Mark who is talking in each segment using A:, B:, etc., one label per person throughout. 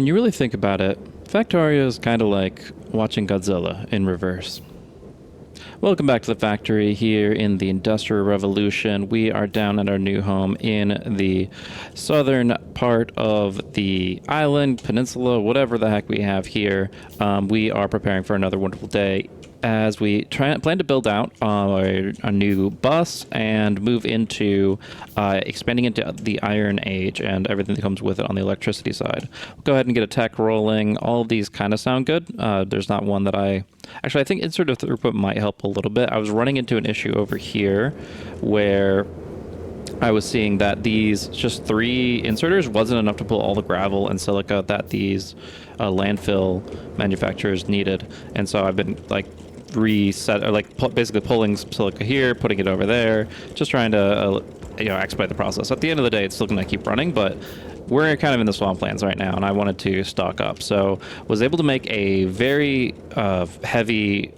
A: When you really think about it, Factorio is kind of like watching Godzilla in reverse. Welcome back to the factory here in the Industrial Revolution. We are down at our new home in the southern part of the island, peninsula, whatever the heck we have here. We are preparing for another wonderful day as we plan to build out a new bus and move into expanding into the Iron Age and everything that comes with it on the electricity side. We'll go ahead and get a tech rolling. All of these kind of sound good. There's not one that I think insert of throughput might help a little bit. I was running into an issue over here where I was seeing that these just 3 inserters wasn't enough to pull all the gravel and silica that these landfill manufacturers needed, and so I've been like reset, or like basically pulling some silica here, putting it over there, just trying to expedite the process. At the end of the day, it's still going to keep running, but we're kind of in the swamplands right now, and I wanted to stock up, so was able to make a very heavy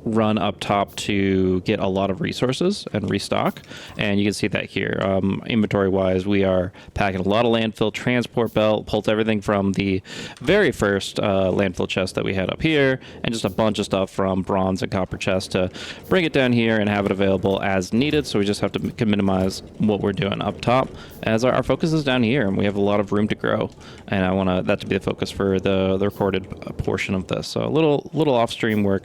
A: run up top to get a lot of resources and restock, and you can see that here. Inventory wise, we are packing a lot of landfill, transport belt, pulled everything from the very first landfill chest that we had up here, and just a bunch of stuff from bronze and copper chest to bring it down here and have it available as needed. So we just have to minimize what we're doing up top, as our focus is down here and we have a lot of room to grow, and I want that to be the focus for the recorded portion of this. So a little off stream work,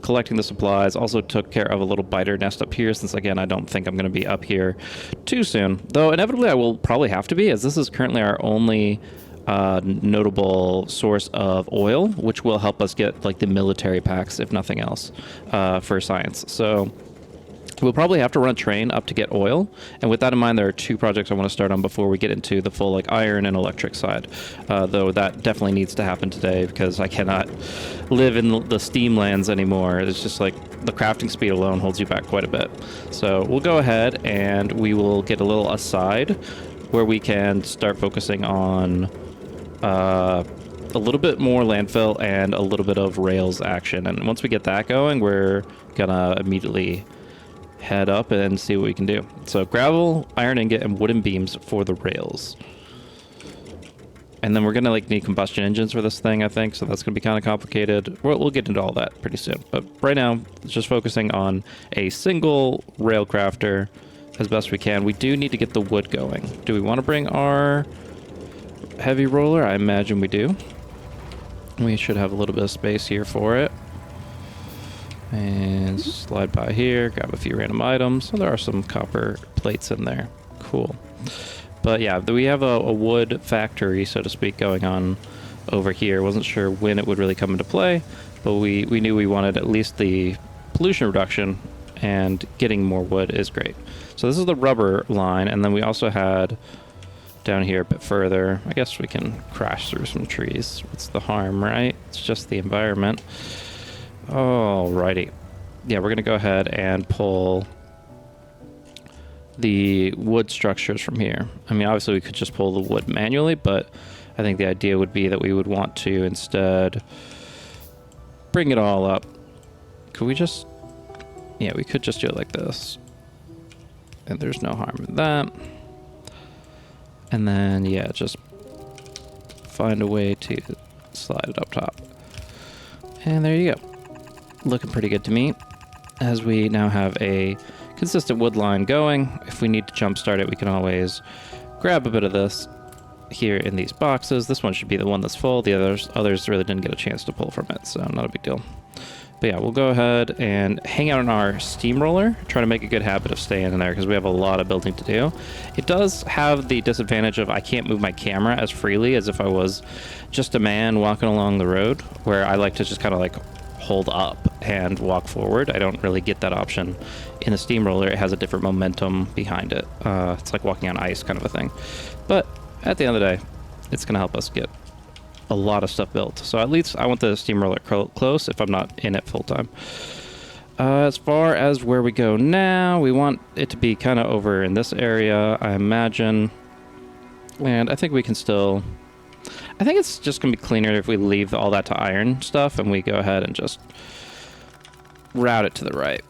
A: collecting the supplies. Also took care of a little biter nest up here, since again I don't think I'm going to be up here too soon, though inevitably I will probably have to be, as this is currently our only notable source of oil, which will help us get like the military packs if nothing else for science. So we'll probably have to run a train up to get oil, and with that in mind, there are 2 projects I want to start on before we get into the full like iron and electric side, though that definitely needs to happen today because I cannot live in the steam lands anymore. It's just like the crafting speed alone holds you back quite a bit. So we'll go ahead and we will get a little aside where we can start focusing on a little bit more landfill and a little bit of rails action, and once we get that going, we're gonna immediately head up and see what we can do. So gravel, iron ingot, and wooden beams for the rails. And then we're gonna like need combustion engines for this thing, I think, so that's gonna be kind of complicated. We'll get into all that pretty soon. But right now, it's just focusing on a single rail crafter as best we can. We do need to get the wood going. Do we want to bring our heavy roller? I imagine we do. We should have a little bit of space here for it. And slide by here, grab a few random items. So there are some copper plates in there. Cool. But yeah, we have a wood factory, so to speak, going on over here. Wasn't sure when it would really come into play, but we knew we wanted at least the pollution reduction, and getting more wood is great. So this is the rubber line, and then we also had down here a bit further. I guess we can crash through some trees. What's the harm, right? It's just the environment. Alrighty. Yeah, we're gonna go ahead and pull the wood structures from here. I mean, obviously we could just pull the wood manually, but I think the idea would be that we would want to instead bring it all up. Could we just... yeah, we could just do it like this. And there's no harm in that. And then, yeah, just find a way to slide it up top. And there you go. Looking pretty good to me, as we now have a consistent wood line going. If we need to jumpstart it, we can always grab a bit of this here in these boxes. This one should be the one that's full. The others really didn't get a chance to pull from it, so not a big deal. But yeah, we'll go ahead and hang out on our steamroller, try to make a good habit of staying in there because we have a lot of building to do. It does have the disadvantage of I can't move my camera as freely as if I was just a man walking along the road, where I like to just kind of like hold up and walk forward. I don't really get that option in the steamroller. It has a different momentum behind it. It's like walking on ice kind of a thing. But at the end of the day, it's going to help us get a lot of stuff built. So at least I want the steamroller close if I'm not in it full time. As far as where we go now, we want it to be kind of over in this area, I imagine. And I think we can still... I think it's just going to be cleaner if we leave all that to iron stuff and we go ahead and just route it to the right.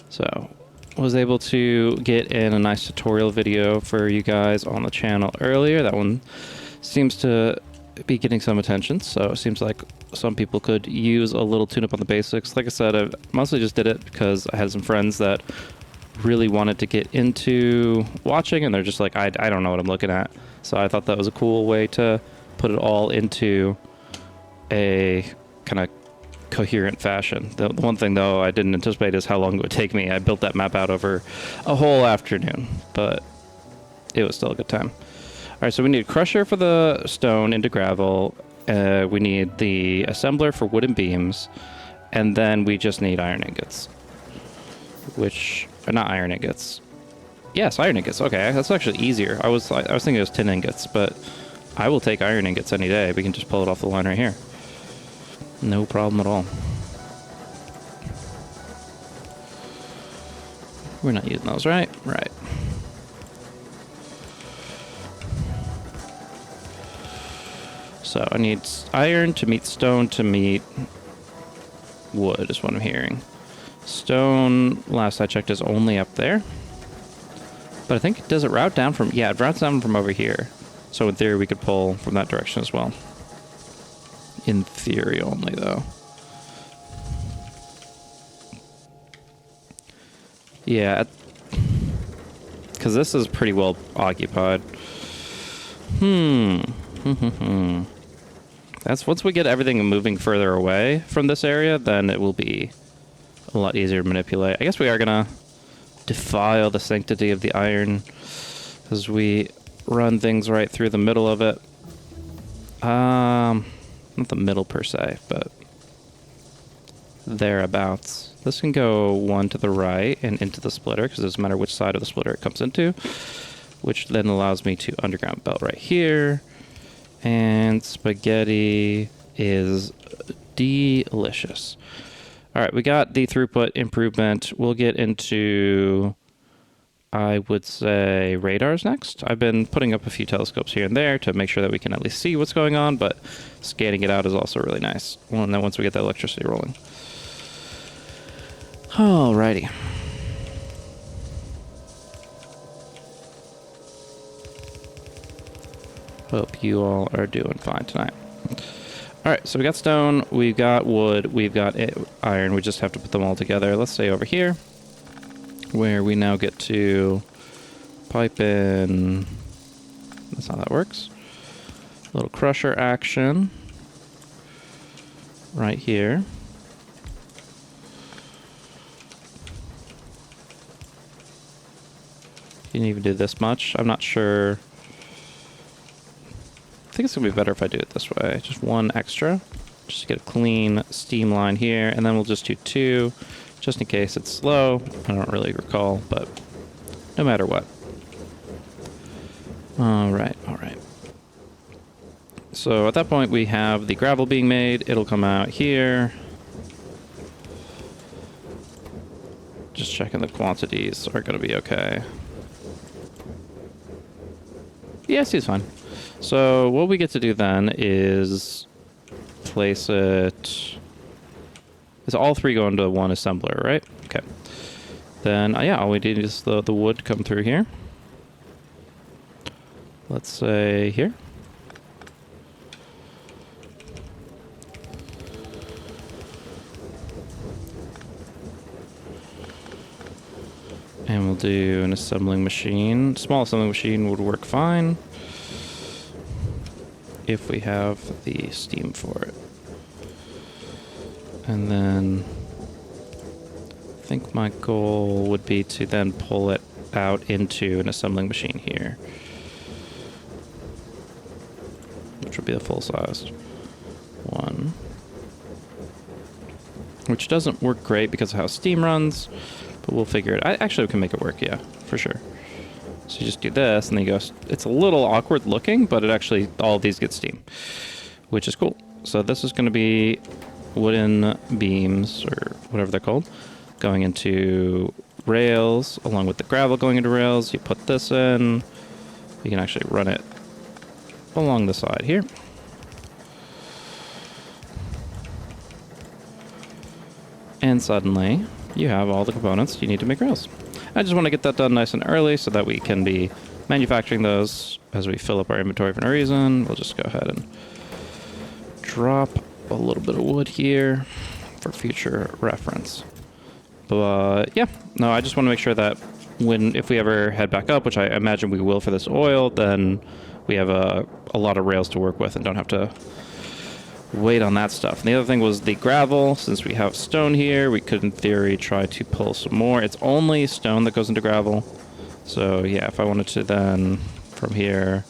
A: So, was able to get in a nice tutorial video for you guys on the channel earlier. That one seems to be getting some attention, so it seems like some people could use a little tune-up on the basics. Like I said, I mostly just did it because I had some friends that really wanted to get into watching, and they're just like, I don't know what I'm looking at. So I thought that was a cool way to put it all into a kind of coherent fashion. The one thing, though, I didn't anticipate is how long it would take me. I built that map out over a whole afternoon, but it was still a good time. All right, so we need a crusher for the stone into gravel. We need the assembler for wooden beams, and then we just need iron ingots, which are not iron ingots. Yes, iron ingots. Okay, that's actually easier. I was thinking it was tin ingots, but I will take iron ingots any day. We can just pull it off the line right here. No problem at all. We're not using those, right? Right. So I need iron to meet stone to meet wood is what I'm hearing. Stone, last I checked, is only up there. But I think, does it route down from... Yeah, it routes down from over here. So in theory, we could pull from that direction as well. In theory only, though. Yeah. Because this is pretty well occupied. That's once we get everything moving further away from this area, then it will be a lot easier to manipulate. I guess we are going to defile the sanctity of the iron as we run things right through the middle of it. Not the middle per se, but thereabouts. This can go one to the right and into the splitter, because it doesn't matter which side of the splitter it comes into, which then allows me to underground belt right here. And spaghetti is delicious. All right, we got the throughput improvement. We'll get into, I would say, radars next. I've been putting up a few telescopes here and there to make sure that we can at least see what's going on, but scanning it out is also really nice. Well, and then once we get the electricity rolling. Alrighty. Hope you all are doing fine tonight. Alright, so we got stone, we've got wood, we've got iron. We just have to put them all together. Let's say over here, where we now get to pipe in... That's how that works. A little crusher action. Right here. You can even do this much. I'm not sure... I think it's going to be better if I do it this way. Just one extra. Just to get a clean steam line here. And then we'll just do two, just in case it's slow. I don't really recall, but no matter what. Alright, alright. So at that point we have the gravel being made. It'll come out here. Just checking the quantities are going to be okay. Yeah, seems fine. So what we get to do then is place it... Is all three go into one assembler, right? Okay. Then, yeah, all we need is the wood come through here. Let's say here. And we'll do an assembling machine. Small assembling machine would work fine if we have the steam for it. And then I think my goal would be to then pull it out into an assembling machine here, which would be the full-sized one, which doesn't work great because of how steam runs, but we'll figure it. Actually, we can make it work, yeah, for sure. So you just do this, and then you go... It's a little awkward looking, but it actually... All of these get steam, which is cool. So this is going to be wooden beams, or whatever they're called, going into rails, along with the gravel going into rails. You put this in. You can actually run it along the side here. And suddenly, you have all the components you need to make rails. I just want to get that done nice and early so that we can be manufacturing those as we fill up our inventory for no reason. We'll just go ahead and drop a little bit of wood here for future reference. But yeah, no, I just want to make sure that if we ever head back up, which I imagine we will for this oil, then we have a lot of rails to work with and don't have to wait on that stuff. And the other thing was the gravel. Since we have stone here, we could in theory try to pull some more. It's only stone that goes into gravel. So yeah, if I wanted to then from here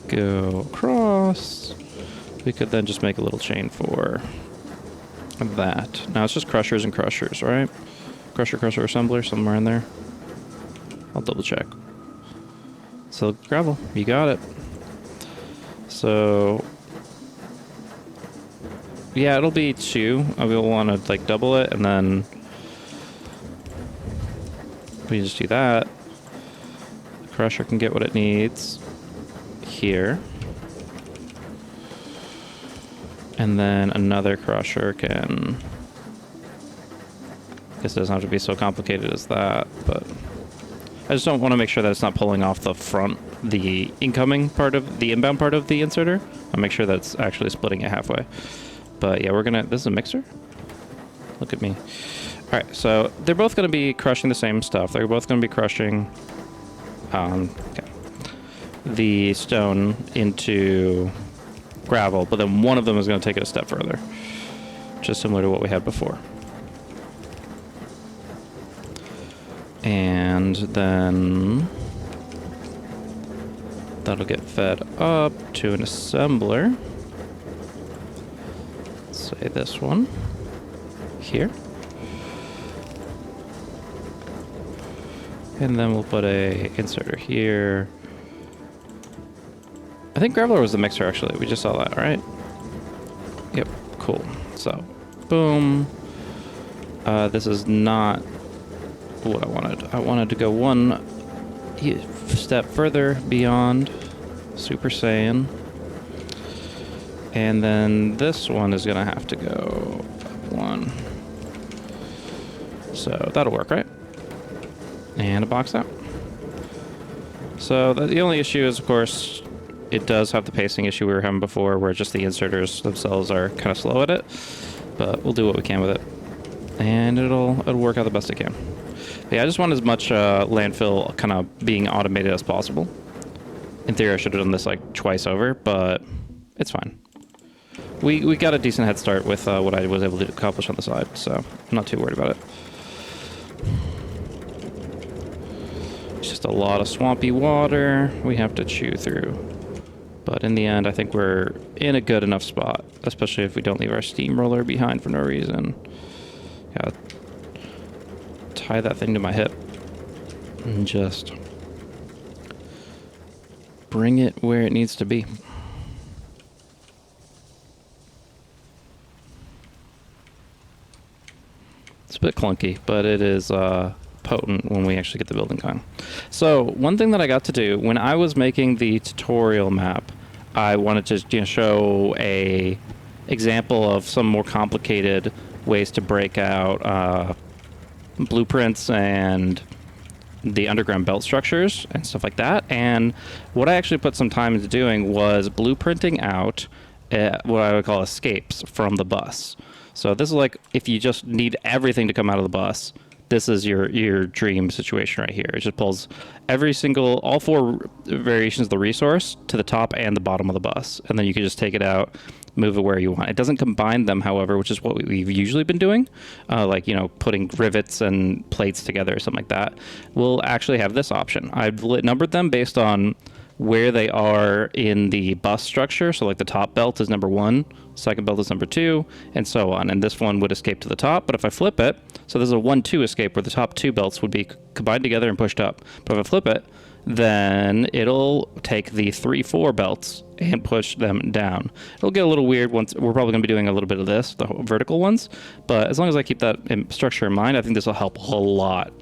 A: go across, we could then just make a little chain for that. Now it's just crushers and crushers, right? Crusher, assembler, somewhere in there. I'll double check. So gravel, you got it. So yeah, it'll be 2. We'll want to like double it, and then we just do that. The crusher can get what it needs here. And then another crusher can... I guess it doesn't have to be so complicated as that, but I just don't want to make sure that it's not pulling off the front, the incoming part of the inbound part of the inserter. I'll make sure that it's actually splitting it halfway. But yeah, we're gonna... This is a mixer? Look at me. Alright, so they're both gonna be crushing the same stuff. They're both gonna be crushing the stone into gravel, but then one of them is gonna take it a step further. Just similar to what we had before. And then that'll get fed up to an assembler. Say this one here. And then we'll put a inserter here. I think Graveler was the mixer, actually. We just saw that, right? Yep, cool. So, boom. This is not what I wanted. I wanted to go one step further beyond Super Saiyan. And then this one is going to have to go up 1. So that'll work, right? And a box out. So the only issue is, of course, it does have the pacing issue we were having before, where just the inserters themselves are kind of slow at it. But we'll do what we can with it. And it'll work out the best it can. But yeah, I just want as much landfill kind of being automated as possible. In theory, I should have done this like twice over, but it's fine. We got a decent head start with what I was able to accomplish on the side, so I'm not too worried about it. It's just a lot of swampy water we have to chew through. But in the end, I think we're in a good enough spot, especially if we don't leave our steamroller behind for no reason. Gotta tie that thing to my hip and just bring it where it needs to be. It's a bit clunky, but it is potent when we actually get the building going. So one thing that I got to do when I was making the tutorial map, I wanted to show a example of some more complicated ways to break out blueprints and the underground belt structures and stuff like that. And what I actually put some time into doing was blueprinting out what I would call escapes from the bus. So this is like if you just need everything to come out of the bus, this is your dream situation right here. It just pulls all 4 variations of the resource to the top and the bottom of the bus, and then you can just take it out, move it where you want. It doesn't combine them, however, which is what we've usually been doing, like putting rivets and plates together or something like that. We'll actually have this option. I've numbered them based on where they are in the bus structure. So like the top belt is number 1, second belt is number 2, and so on. And this one would escape to the top, but if I flip it, so there's a 1-2 escape where the top 2 belts would be combined together and pushed up. But if I flip it, then it'll take the 3-4 belts and push them down. It'll get a little weird once. We're probably going to be doing a little bit of this, the vertical ones, but as long as I keep that structure in mind, I think this will help a lot.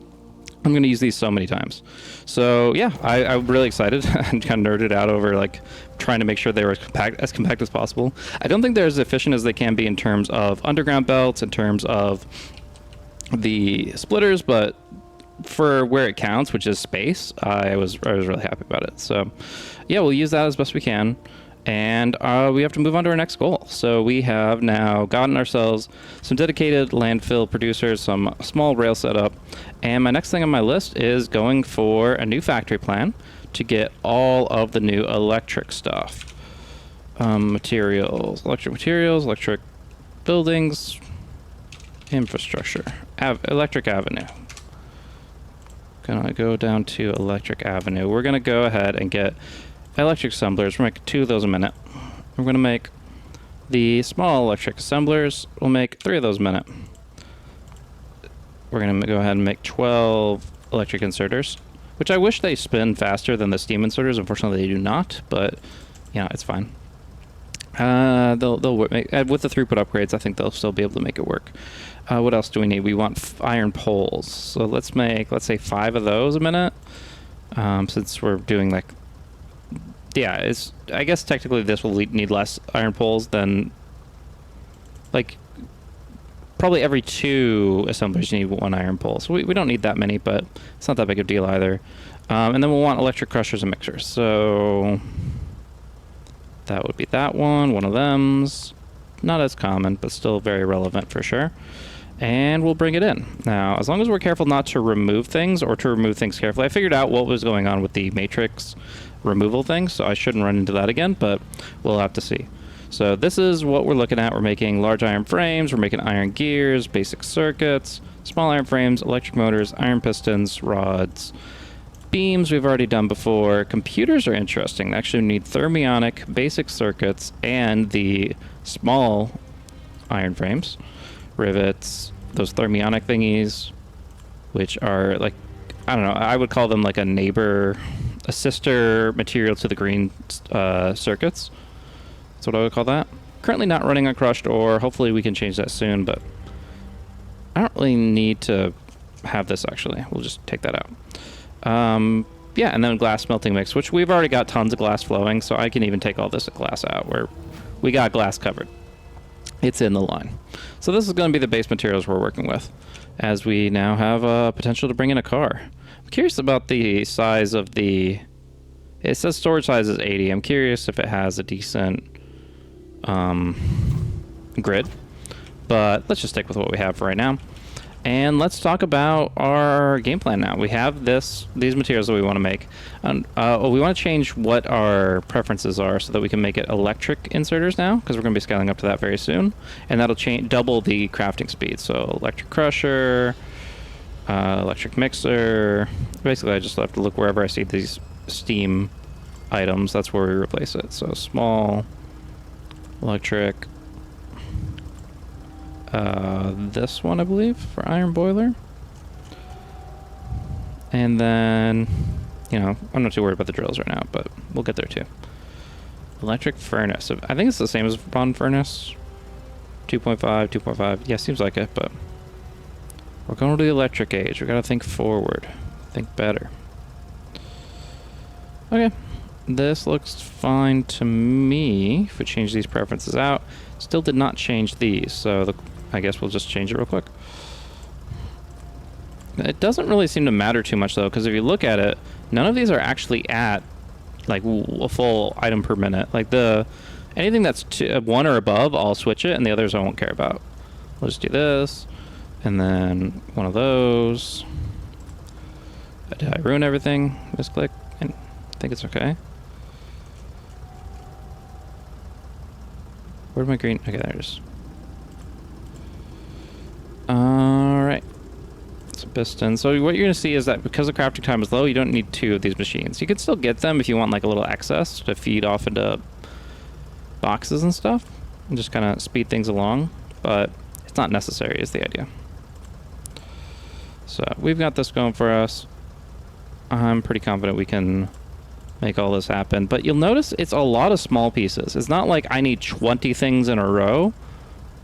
A: I'm going to use these so many times. So yeah, I'm really excited and kind of nerded out over like trying to make sure they were as compact as possible. I don't think they're as efficient as they can be in terms of underground belts, in terms of the splitters, but for where it counts, which is space, I was really happy about it. So yeah, we'll use that as best we can. And we have to move on to our next goal. So we have now gotten ourselves some dedicated landfill producers, some small rail setup, and my next thing on my list is going for a new factory plan to get all of the new electric stuff. Materials, electric buildings, infrastructure, electric avenue. Gonna go down to electric avenue. We're gonna go ahead and get electric assemblers. We'll make 2 of those a minute. We're going to make the small electric assemblers. We'll make 3 of those a minute. We're going to go ahead and make 12 electric inserters, which I wish they spin faster than the steam inserters. Unfortunately, they do not, but yeah, it's fine. They'll make, with the throughput upgrades, I think they'll still be able to make it work. What else do we need? We want iron poles. So let's make, let's say 5 of those a minute, since we're doing like, yeah, I guess technically this will need less iron poles than, like, probably every 2 assemblers you need 1 iron pole. So we don't need that many, but it's not that big of a deal either. And then we'll want electric crushers and mixers. So that would be that one of them's. Not as common, but still very relevant for sure. And we'll bring it in. Now, as long as we're careful not to remove things or to remove things carefully, I figured out what was going on with the matrix removal thing, so I shouldn't run into that again, but we'll have to see. So this is what we're looking at. We're making large iron frames, we're making iron gears, basic circuits, small iron frames, electric motors, iron pistons, rods. Beams we've already done before. Computers are interesting. They actually need thermionic, basic circuits, and the small iron frames. Rivets, those thermionic thingies, which are like, I don't know, I would call them like a sister material to the green circuits. That's what I would call that. Currently not running on crushed ore. Hopefully we can change that soon, but I don't really need to have this actually. We'll just take that out. Yeah, and then glass smelting mix, which we've already got tons of glass flowing, so I can even take all this glass out where we got glass covered. It's in the line. So this is going to be the base materials we're working with, as we now have potential to bring in a car. I'm curious about the size of the... It says storage size is 80. I'm curious if it has a decent grid, but let's just stick with what we have for right now. And let's talk about our game plan now. We have these materials that we want to make. And we want to change what our preferences are so that we can make it electric inserters now, because we're going to be scaling up to that very soon. And that'll double the crafting speed. So electric crusher, electric mixer. Basically, I just have to look wherever I see these steam items. That's where we replace it. So small, electric. This one, I believe, for iron boiler. And then, you know, I'm not too worried about the drills right now, but we'll get there too. Electric furnace. I think it's the same as bond furnace. 2.5, 2.5. Yeah, seems like it, but we're going to the electric age. We gotta think forward. Think better. Okay. This looks fine to me. If we change these preferences out, still did not change these, so I guess we'll just change it real quick. It doesn't really seem to matter too much though, because if you look at it, none of these are actually at like a full item per minute. Like anything that's 1 or above, I'll switch it, and the others I won't care about. We'll just do this, and then one of those. Did I ruin everything? Misclick? I think it's okay. Where'd my green? Okay, there it is. Alright. It's a piston. So what you're going to see is that because the crafting time is low, you don't need 2 of these machines. You can still get them if you want like a little excess to feed off into boxes and stuff. And just kind of speed things along. But it's not necessary is the idea. So we've got this going for us. I'm pretty confident we can make all this happen. But you'll notice it's a lot of small pieces. It's not like I need 20 things in a row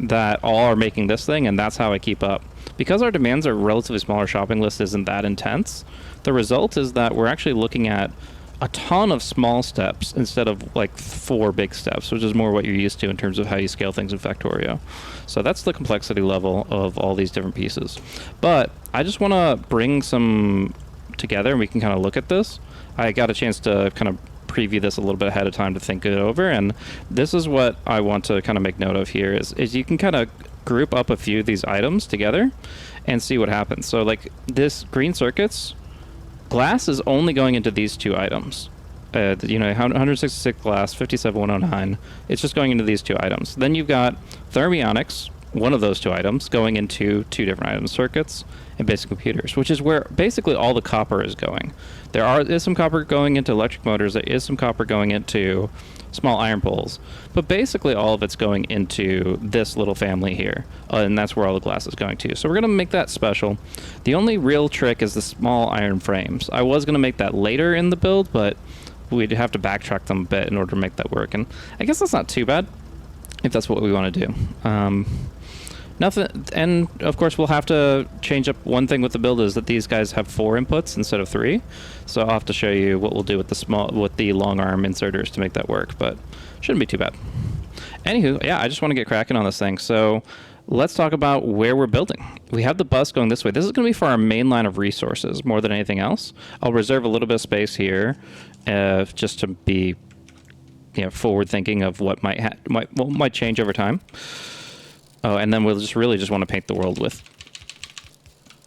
A: that all are making this thing, and that's how I keep up. Because our demands are relatively smaller, shopping list isn't that intense. The result is that we're actually looking at a ton of small steps instead of like 4 big steps, which is more what you're used to in terms of how you scale things in Factorio. So that's the complexity level of all these different pieces. But I just want to bring some together and we can kind of look at this. I got a chance to kind of preview this a little bit ahead of time to think it over, and this is what I want to kind of make note of here is you can kind of group up a few of these items together and see what happens. So like this green circuits, glass is only going into these 2 items. 166 glass, 57109. It's just going into these 2 items. Then you've got thermionics, one of those 2 items, going into 2 different item circuits and basic computers, which is where basically all the copper is going. There is some copper going into electric motors. There is some copper going into small iron poles, but basically all of it's going into this little family here, and that's where all the glass is going to. So we're going to make that special. The only real trick is the small iron frames. I was going to make that later in the build, but we'd have to backtrack them a bit in order to make that work, and I guess that's not too bad if that's what we want to do. Nothing, and of course we'll have to change up one thing with the build is that these guys have 4 inputs instead of 3. So I'll have to show you what we'll do with the long arm inserters to make that work, but shouldn't be too bad. Anywho, yeah, I just want to get cracking on this thing. So let's talk about where we're building. We have the bus going this way. This is going to be for our main line of resources more than anything else. I'll reserve a little bit of space here, just to be, forward thinking of what might change over time. Oh, and then we'll really just want to paint the world with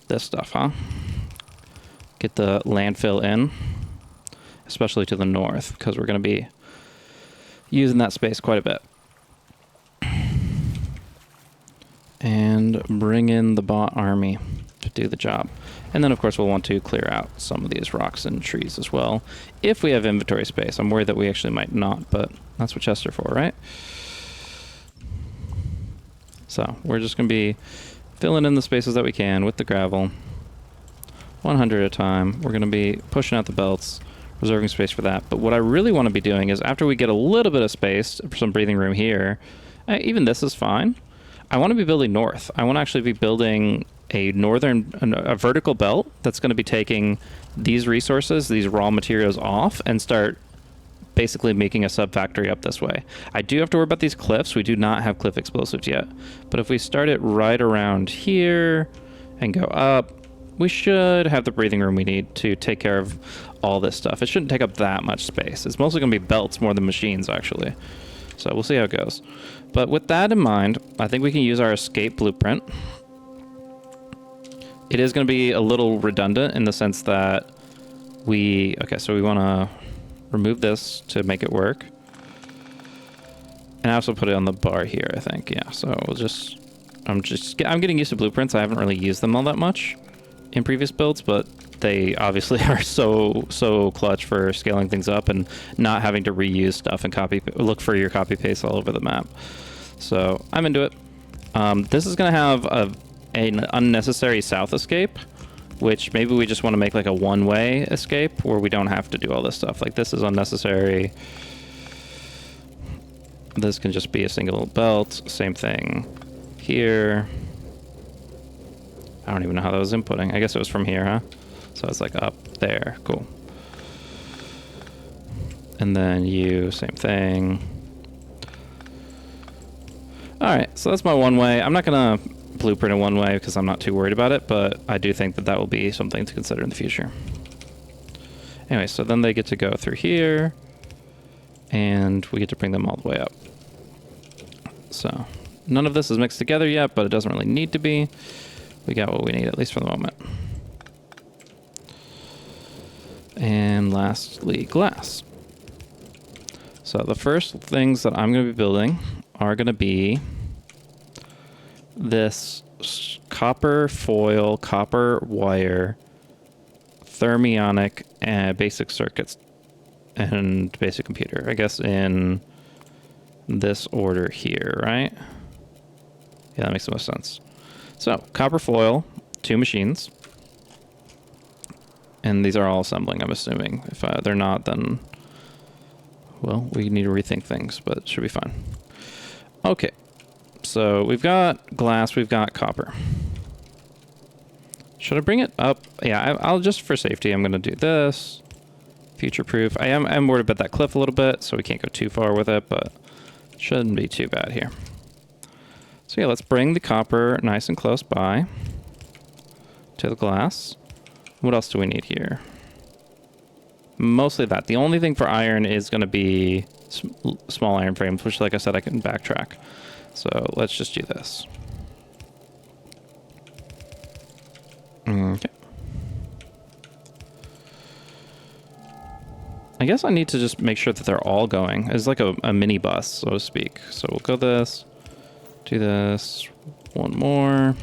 A: this stuff, huh? Get the landfill in, especially to the north, because we're going to be using that space quite a bit. And bring in the bot army to do the job. And then, of course, we'll want to clear out some of these rocks and trees as well, if we have inventory space. I'm worried that we actually might not, but that's what chests are for, right? So we're just going to be filling in the spaces that we can with the gravel, 100 at a time. We're going to be pushing out the belts, reserving space for that. But what I really want to be doing is after we get a little bit of space, some breathing room here, even this is fine. I want to be building north. I want to actually be building a vertical belt that's going to be taking these resources, these raw materials off, and start basically making a sub-factory up this way. I do have to worry about these cliffs. We do not have cliff explosives yet. But if we start it right around here and go up, we should have the breathing room we need to take care of all this stuff. It shouldn't take up that much space. It's mostly going to be belts more than machines, actually. So we'll see how it goes. But with that in mind, I think we can use our escape blueprint. It is going to be a little redundant in the sense that so we want to remove this to make it work. And I also put it on the bar here, I think. Yeah, so I'm getting used to blueprints. I haven't really used them all that much in previous builds, but they obviously are so clutch for scaling things up and not having to reuse stuff and look for your copy paste all over the map. So I'm into it. This is going to have an unnecessary south escape, which maybe we just want to make like a one-way escape where we don't have to do all this stuff. Like this is unnecessary. This can just be a single belt. Same thing here. I don't even know how that was inputting. I guess it was from here, huh? So it's like up there. Cool. And then same thing. All right, so that's my one way. I'm not going to blueprint in one way because I'm not too worried about it, but I do think that will be something to consider in the future. Anyway, so then they get to go through here, and we get to bring them all the way up. So none of this is mixed together yet, but it doesn't really need to be. We got what we need, at least for the moment. And lastly, glass. So the first things that I'm going to be building are going to be this copper foil, copper wire, thermionic, and basic circuits, and basic computer. I guess in this order here, right? Yeah, that makes the most sense. So, copper foil, 2 machines. And these are all assembling, I'm assuming. If they're not, then, well, we need to rethink things, but it should be fine. Okay. So we've got glass, we've got copper. Should I bring it up? Yeah, I'll just for safety, I'm going to do this. future-proof. I'm worried about that cliff a little bit, so we can't go too far with it, but shouldn't be too bad here. So yeah, let's bring the copper nice and close by to the glass. What else do we need here? Mostly that. The only thing for iron is going to be small iron frames, which, like I said, I can backtrack. So let's just do this. Okay. I guess I need to just make sure that they're all going. It's like a mini bus, so to speak. So we'll go this, do this, one more.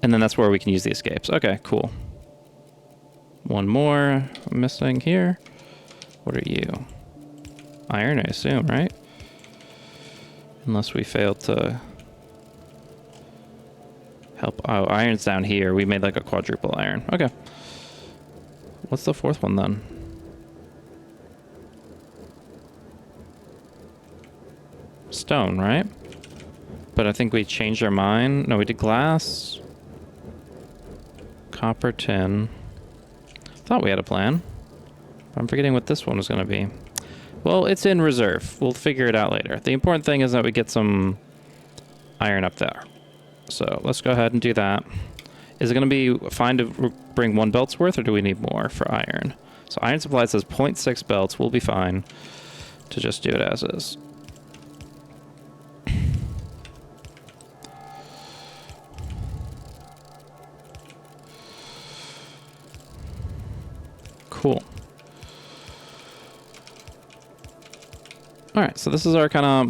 A: And then that's where we can use the escapes. Okay, cool. One more I'm missing here. What are you? Iron, I assume, right? Unless we failed to help. Oh, iron's down here. We made like a quadruple iron. Okay. What's the fourth one then? Stone, right? But I think we changed our mind. No, we did glass. Copper, tin. Thought we had a plan. I'm forgetting what this one was going to be. Well, it's in reserve. We'll figure it out later. The important thing is that we get some iron up there. So let's go ahead and do that. Is it going to be fine to bring 1 belt's worth, or do we need more for iron? So iron supply says 0.6 belts. We'll be fine to just do it as is. Cool. All right, so this is our kind of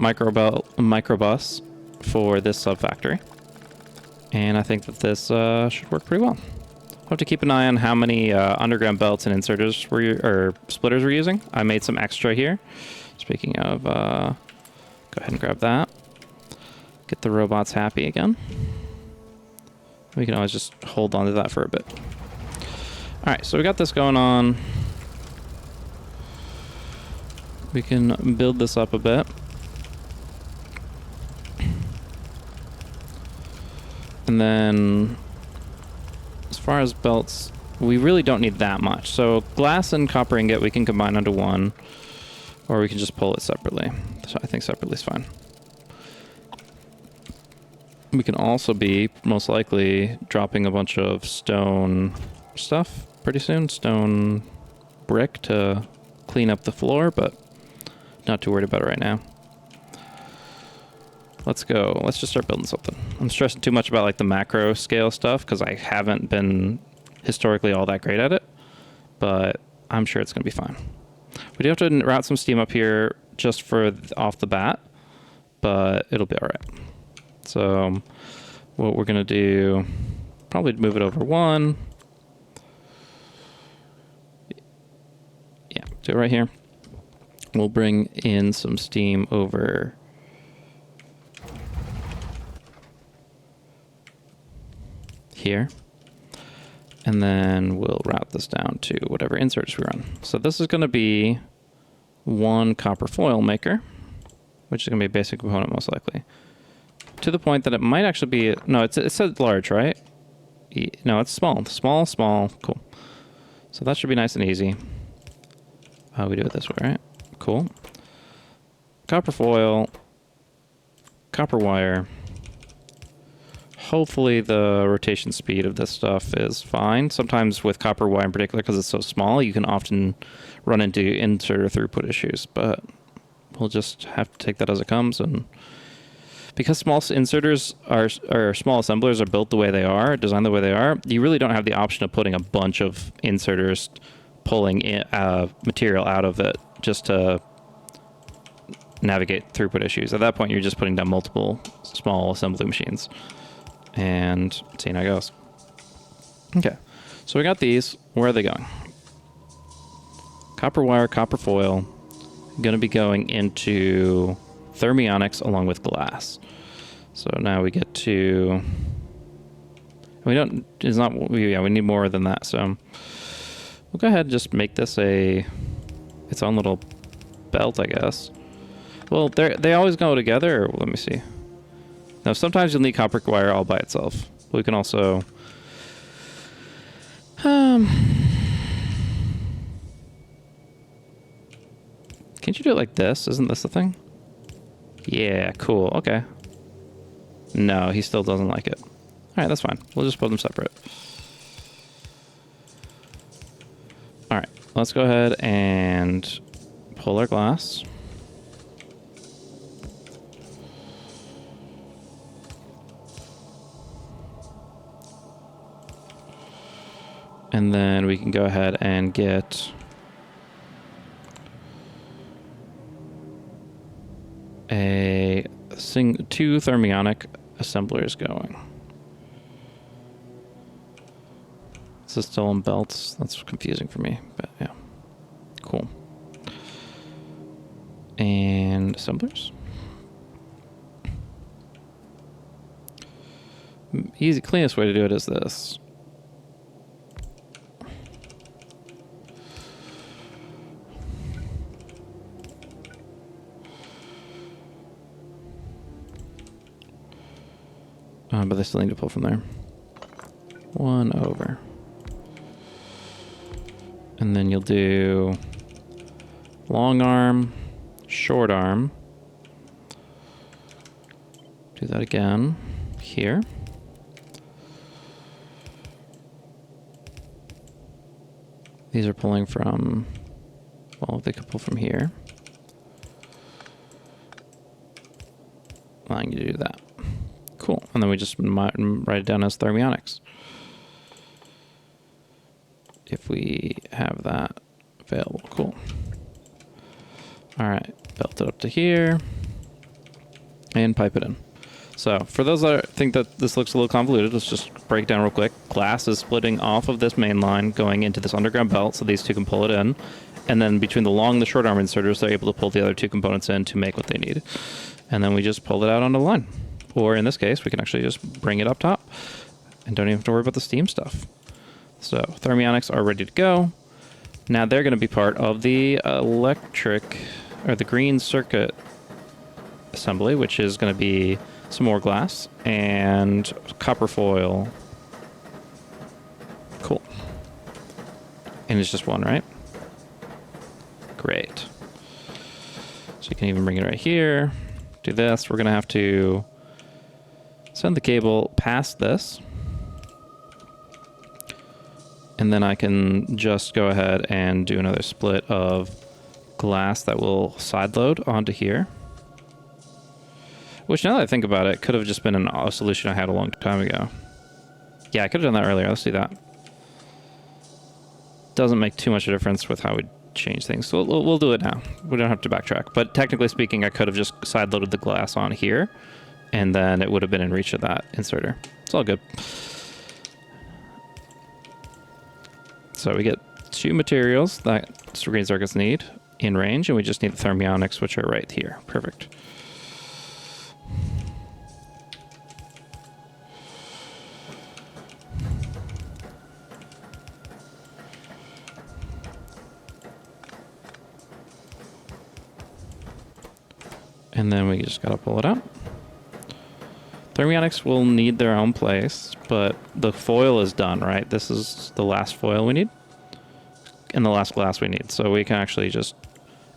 A: micro bus for this sub-factory. And I think that this should work pretty well. We'll have to keep an eye on how many underground belts and inserters or splitters we're using. I made some extra here. Speaking of, go ahead and grab that. Get the robots happy again. We can always just hold on to that for a bit. All right, so we got this going on. We can build this up a bit. And then, as far as belts, we really don't need that much. So glass and copper ingot we can combine into one, or we can just pull it separately. So I think separately is fine. We can also be, most likely, dropping a bunch of stone stuff pretty soon. Stone brick to clean up the floor, but not too worried about it right now. Let's go. Let's just start building something. I'm stressing too much about like the macro scale stuff because I haven't been historically all that great at it, but I'm sure it's going to be fine. We do have to route some steam up here just for off the bat, but it'll be all right. So what we're going to do, probably move it over 1. Yeah, do it right here. We'll bring in some steam over here, and then we'll route this down to whatever inserts we run. So this is going to be 1 copper foil maker, which is going to be a basic component most likely, to the point that it might actually be, no, it said large, right? No, it's small. Small. Cool. So that should be nice and easy. We do it this way, right? Cool. Copper foil, copper wire. Hopefully the rotation speed of this stuff is fine. Sometimes with copper wire in particular, because it's so small, you can often run into inserter throughput issues, but we'll just have to take that as it comes. And because small inserters or small assemblers are built the way they are, designed the way they are, you really don't have the option of putting a bunch of inserters pulling material out of it just to navigate throughput issues. At that point, you're just putting down multiple small assembly machines and seeing how it goes. Okay, so we got these. Where are they going? Copper wire, copper foil, going to be going into thermionics along with glass. So now we get to, we don't, it's not, yeah, we need more than that. So we'll go ahead and just make this its own little belt, I guess. Well, they always go together. Or, let me see. Now, sometimes you'll need copper wire all by itself. We can also, Can't you do it like this? Isn't this the thing? Yeah, cool. Okay. No, he still doesn't like it. All right, that's fine. We'll just put them separate. All right, let's go ahead and pull our glass. And then we can go ahead and get two thermionic assemblers going. Is this still on belts? That's confusing for me, but yeah. Cool. And assemblers. Easy, cleanest way to do it is this. But they still need to pull from there. One over. And then you'll do long arm, short arm. Do that again here. These are pulling from, well, they could pull from here. Allowing you to do that. Cool. And then we just write it down as thermionics. If we have that available. Cool. All right. Belt it up to here. And pipe it in. So for those that think that this looks a little convoluted, let's just break down real quick. Glass is splitting off of this main line going into this underground belt, so these two can pull it in. And then between the long and the short arm inserters, they're able to pull the other two components in to make what they need. And then we just pull it out onto the line. Or in this case, we can actually just bring it up top and don't even have to worry about the steam stuff. So thermionics are ready to go. Now they're going to be part of the electric, or the green circuit assembly, which is going to be some more glass and copper foil. Cool. And it's just one, right? Great. So you can even bring it right here. Do this. We're going to have to send the cable past this. And then I can just go ahead and do another split of glass that will side load onto here. Which, now that I think about it, could have just been a solution I had a long time ago. Yeah, I could have done that earlier. Let's do that. Doesn't make too much of a difference with how we change things. So we'll do it now. We don't have to backtrack. But technically speaking, I could have just side loaded the glass on here, and then it would have been in reach of that inserter. It's all good. So we get two materials that green circuits need in range, and we just need the thermionics, which are right here. Perfect. And then we just gotta pull it out. Thermionics will need their own place, but the foil is done, right? This is the last foil we need, and the last glass we need. So we can actually just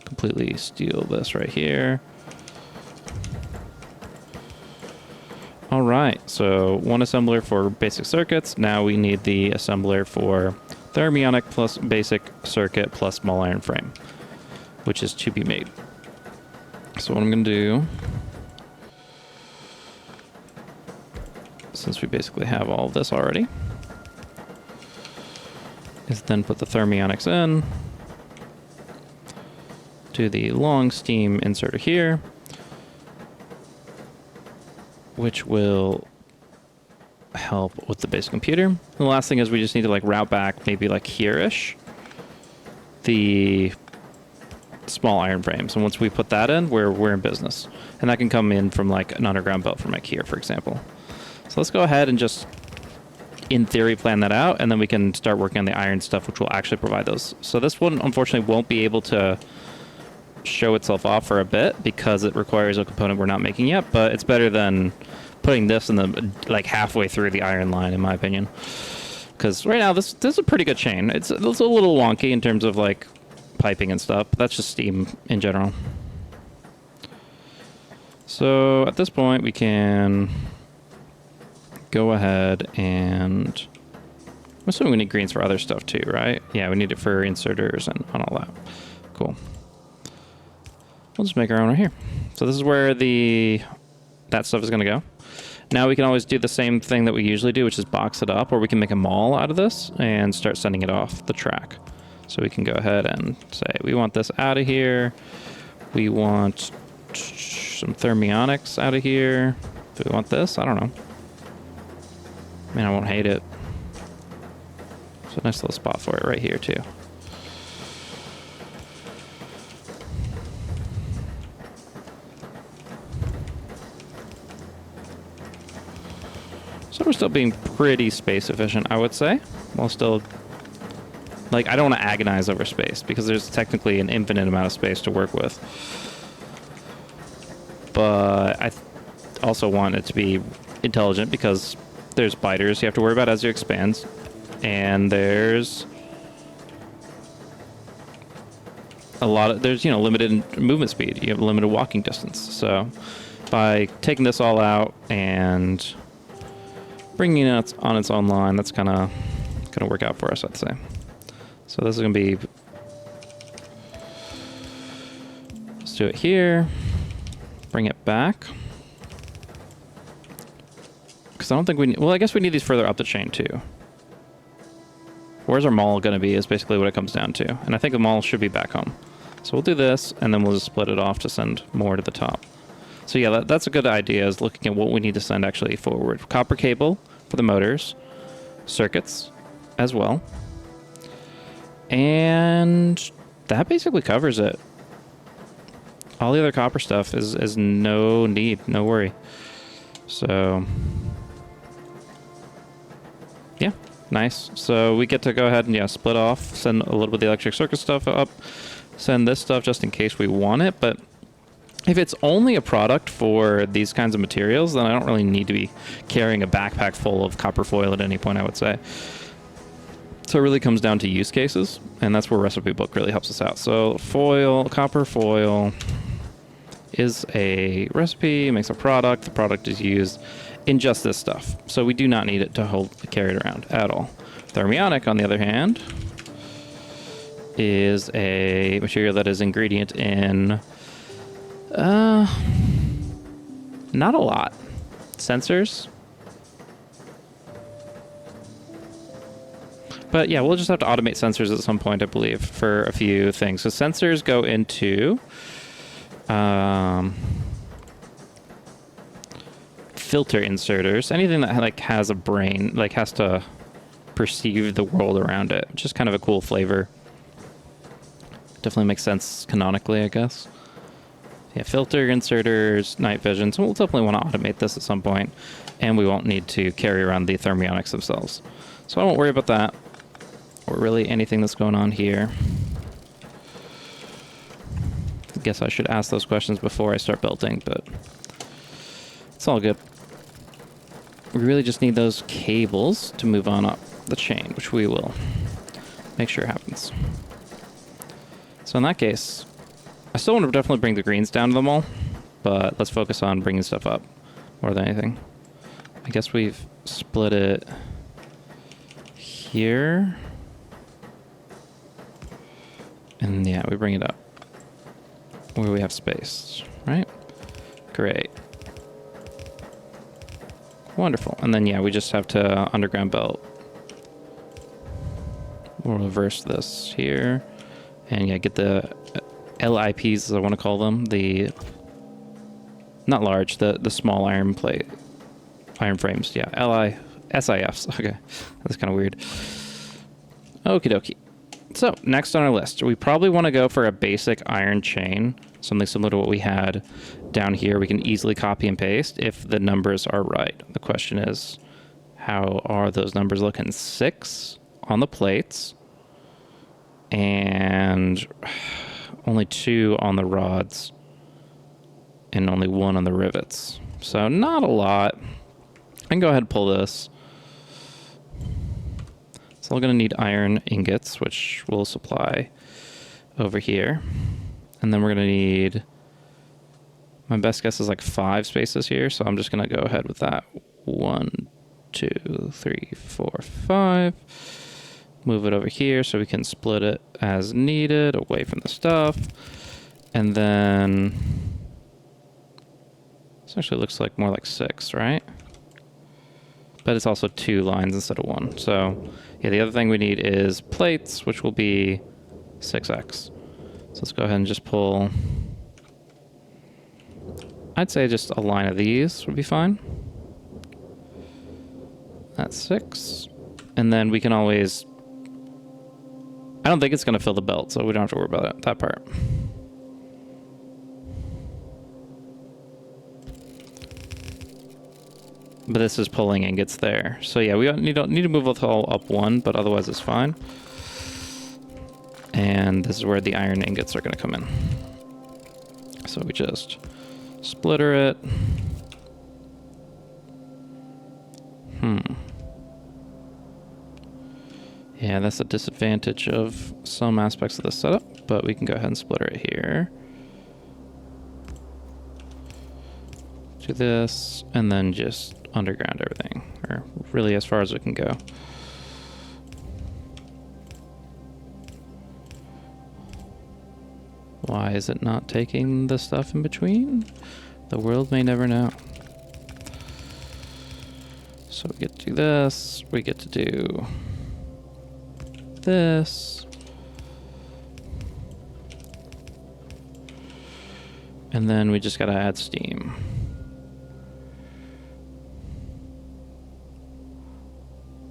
A: completely steal this right here. All right, so one assembler for basic circuits. Now we need the assembler for thermionic plus basic circuit plus small iron frame, which is to be made. So what I'm going to do, since we basically have all of this already, is then put the thermionics in, do the long steam inserter here, which will help with the base computer. And the last thing is we just need to like route back maybe like here-ish the small iron frames, and once we put that in, we're in business. And that can come in from like an underground belt from like here, for example. So let's go ahead and just, in theory, plan that out, and then we can start working on the iron stuff, which will actually provide those. So this one, unfortunately, won't be able to show itself off for a bit because it requires a component we're not making yet, but it's better than putting this in the like halfway through the iron line, in my opinion. Because right now, this is a pretty good chain. It's a little wonky in terms of like piping and stuff. But that's just steam in general. So at this point, we can go ahead and... I'm assuming we need greens for other stuff too, right? Yeah, we need it for inserters and all that. Cool. We'll just make our own right here. So this is where that stuff is going to go. Now we can always do the same thing that we usually do, which is box it up, or we can make a mall out of this and start sending it off the track. So we can go ahead and say, we want this out of here. We want some thermionics out of here. Do we want this? I don't know. I mean, I won't hate it. It's a nice little spot for it right here, too. So we're still being pretty space efficient, I would say. While still... Like, I don't want to agonize over space, because there's technically an infinite amount of space to work with. But I also want it to be intelligent, because there's biters you have to worry about as you expand. And there's a lot of, there's, you know, limited movement speed. You have limited walking distance. So by taking this all out and bringing it on its own line, that's kind of going to work out for us, I'd say. So this is going to be, let's do it here, bring it back. Because I don't think we need, well, I guess we need these further up the chain too. Where's our mall going to be is basically what it comes down to. And I think the mall should be back home. So we'll do this, and then we'll just split it off to send more to the top. So yeah, that's a good idea, is looking at what we need to send actually forward. Copper cable for the motors, circuits as well. And that basically covers it. All the other copper stuff is no need, no worry. So... yeah. Nice. So we get to go ahead and, yeah, split off, send a little bit of the electric circuit stuff up, send this stuff just in case we want it. But if it's only a product for these kinds of materials, then I don't really need to be carrying a backpack full of copper foil at any point, I would say. So it really comes down to use cases, and that's where Recipe Book really helps us out. So foil, copper foil is a recipe, makes a product. The product is used in just this stuff. So we do not need it to carry it around at all. Thermionic, on the other hand, is a material that is ingredient in not a lot. Sensors. But yeah, we'll just have to automate sensors at some point, I believe, for a few things. So sensors go into filter inserters, anything that like has a brain, like has to perceive the world around it, which is kind of a cool flavor. Definitely makes sense canonically, I guess. Yeah, filter inserters, night vision. So we'll definitely want to automate this at some point, and we won't need to carry around the thermionics themselves. So I won't worry about that, or really anything that's going on here. I guess I should ask those questions before I start building, but it's all good. We really just need those cables to move on up the chain, which we will make sure happens. So in that case, I still want to definitely bring the greens down to the mall, but let's focus on bringing stuff up more than anything. I guess we've split it here. And yeah, we bring it up where we have space, right? Great. Wonderful. And then, yeah, we just have to underground belt. We'll reverse this here. And, yeah, get the LIPs, as I want to call them. The, not large, the small iron plate. Iron frames, yeah. SIFs. Okay. That's kind of weird. Okie dokie. So, next on our list, we probably want to go for a basic iron chain. Something similar to what we had down here. We can easily copy and paste if the numbers are right. The question is, how are those numbers looking? 6 on the plates, and only 2 on the rods, and only 1 on the rivets. So not a lot. I can go ahead and pull this. So we're going to need iron ingots, which will supply over here. And then we're going to need, my best guess is like 5 spaces here. So I'm just going to go ahead with that. 1, 2, 3, 4, 5. Move it over here so we can split it as needed away from the stuff. And then this actually looks like more like 6, right? But it's also 2 lines instead of 1. So yeah, the other thing we need is plates, which will be 6x. So let's go ahead and just pull, I'd say just a line of these would be fine. That's 6. And then we can always, I don't think it's going to fill the belt, so we don't have to worry about that part. But this is pulling ingots there. So yeah, we don't need to move it all up 1, but otherwise it's fine. And this is where the iron ingots are going to come in. So we just splitter it. Yeah, that's a disadvantage of some aspects of the setup, but we can go ahead and splitter it here. Do this, and then just underground everything, or really as far as we can go. Why is it not taking the stuff in between? The world may never know. So we get to do this, we get to do this. And then we just gotta add steam.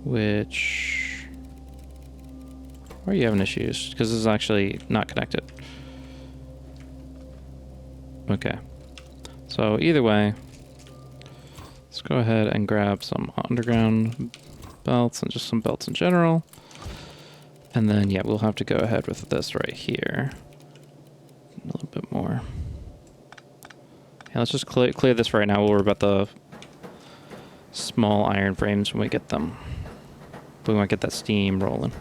A: Which, why are you having issues? Because this is actually not connected. Okay. So either way, let's go ahead and grab some underground belts and just some belts in general. And then, yeah, we'll have to go ahead with this right here. A little bit more. Yeah, let's just clear this right now. We'll worry about the small iron frames when we get them. We might get that steam rolling.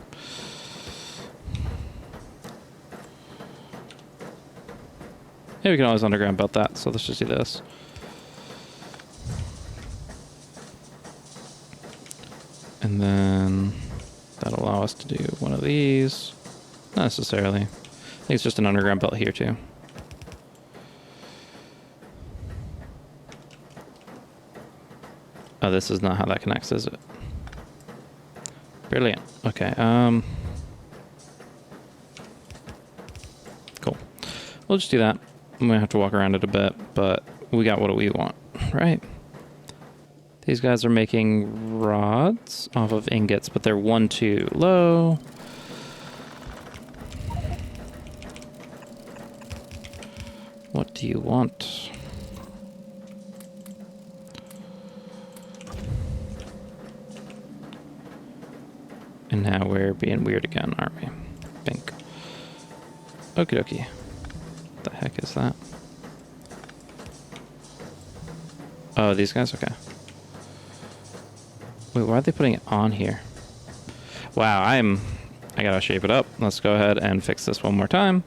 A: Yeah, we can always underground belt that, so let's just do this. And then that'll allow us to do one of these. Not necessarily. I think it's just an underground belt here too. Oh, this is not how that connects, is it? Brilliant. Okay, cool. We'll just do that. I'm gonna have to walk around it a bit, but we got what we want, right? These guys are making rods off of ingots, but they're 1 too low. What do you want? And now we're being weird again, aren't we? Pink. Okie dokie. What the heck is that? Oh, these guys? Okay. Wait, why are they putting it on here? Wow, I gotta shape it up. Let's go ahead and fix this one more time.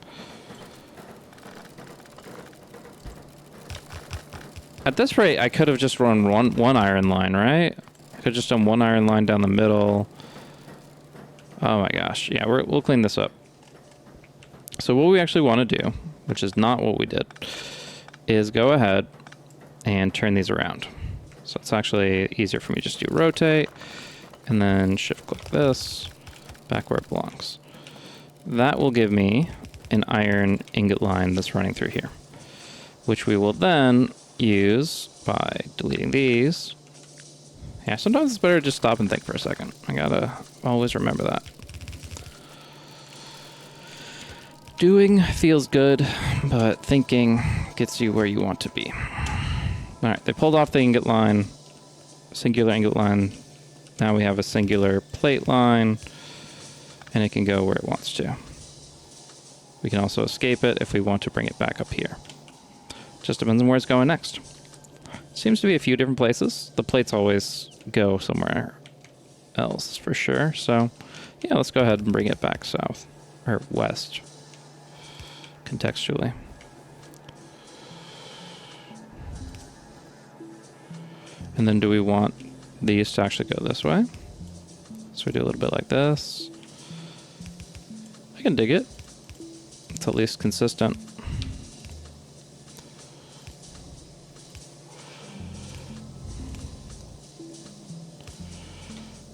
A: At this rate, I could have just run one iron line, right? I could have just done one iron line down the middle. Oh my gosh. Yeah, we'll clean this up. So what we actually want to do, which is not what we did, is go ahead and turn these around. So it's actually easier for me just to rotate and then shift click this back where it belongs. That will give me an iron ingot line that's running through here, which we will then use by deleting these. Yeah, sometimes it's better to just stop and think for a second. I gotta always remember that. Doing feels good, but thinking gets you where you want to be. Alright, they pulled off the ingot line, singular ingot line. Now we have a singular plate line, and it can go where it wants to. We can also escape it if we want to bring it back up here. Just depends on where it's going next. Seems to be a few different places. The plates always go somewhere else for sure. So yeah, let's go ahead and bring it back south or west. contextually. And then do we want these to actually go this way? So we do a little bit like this. I can dig it. It's at least consistent.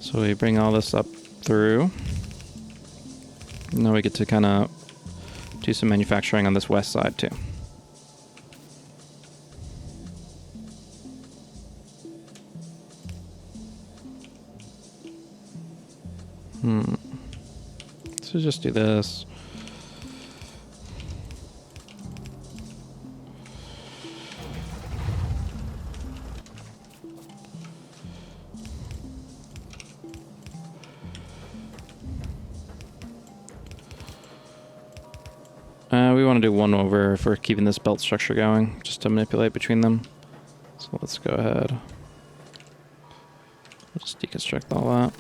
A: So we bring all this up through. Now we get to kind of do some manufacturing on this west side too. So just do this. We want to do one over for keeping this belt structure going, just to manipulate between them. So let's go ahead. We'll just deconstruct all that.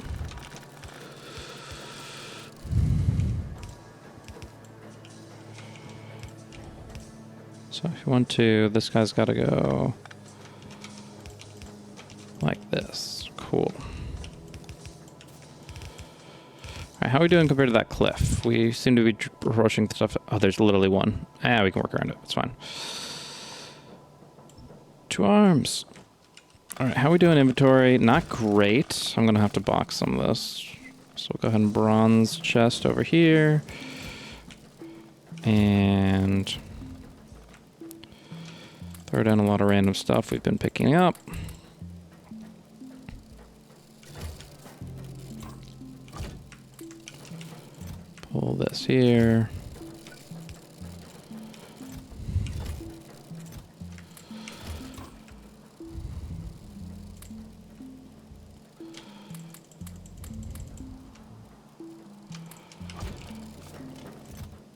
A: So if you want to, this guy's got to go like this. Cool. All right, how are we doing compared to that cliff? We seem to be rushing stuff. Oh, there's literally one. Ah, we can work around it. It's fine. 2 arms. All right, how are we doing inventory? Not great. I'm going to have to box some of this. So we'll go ahead and bronze chest over here. And throw down a lot of random stuff we've been picking up. Pull this here.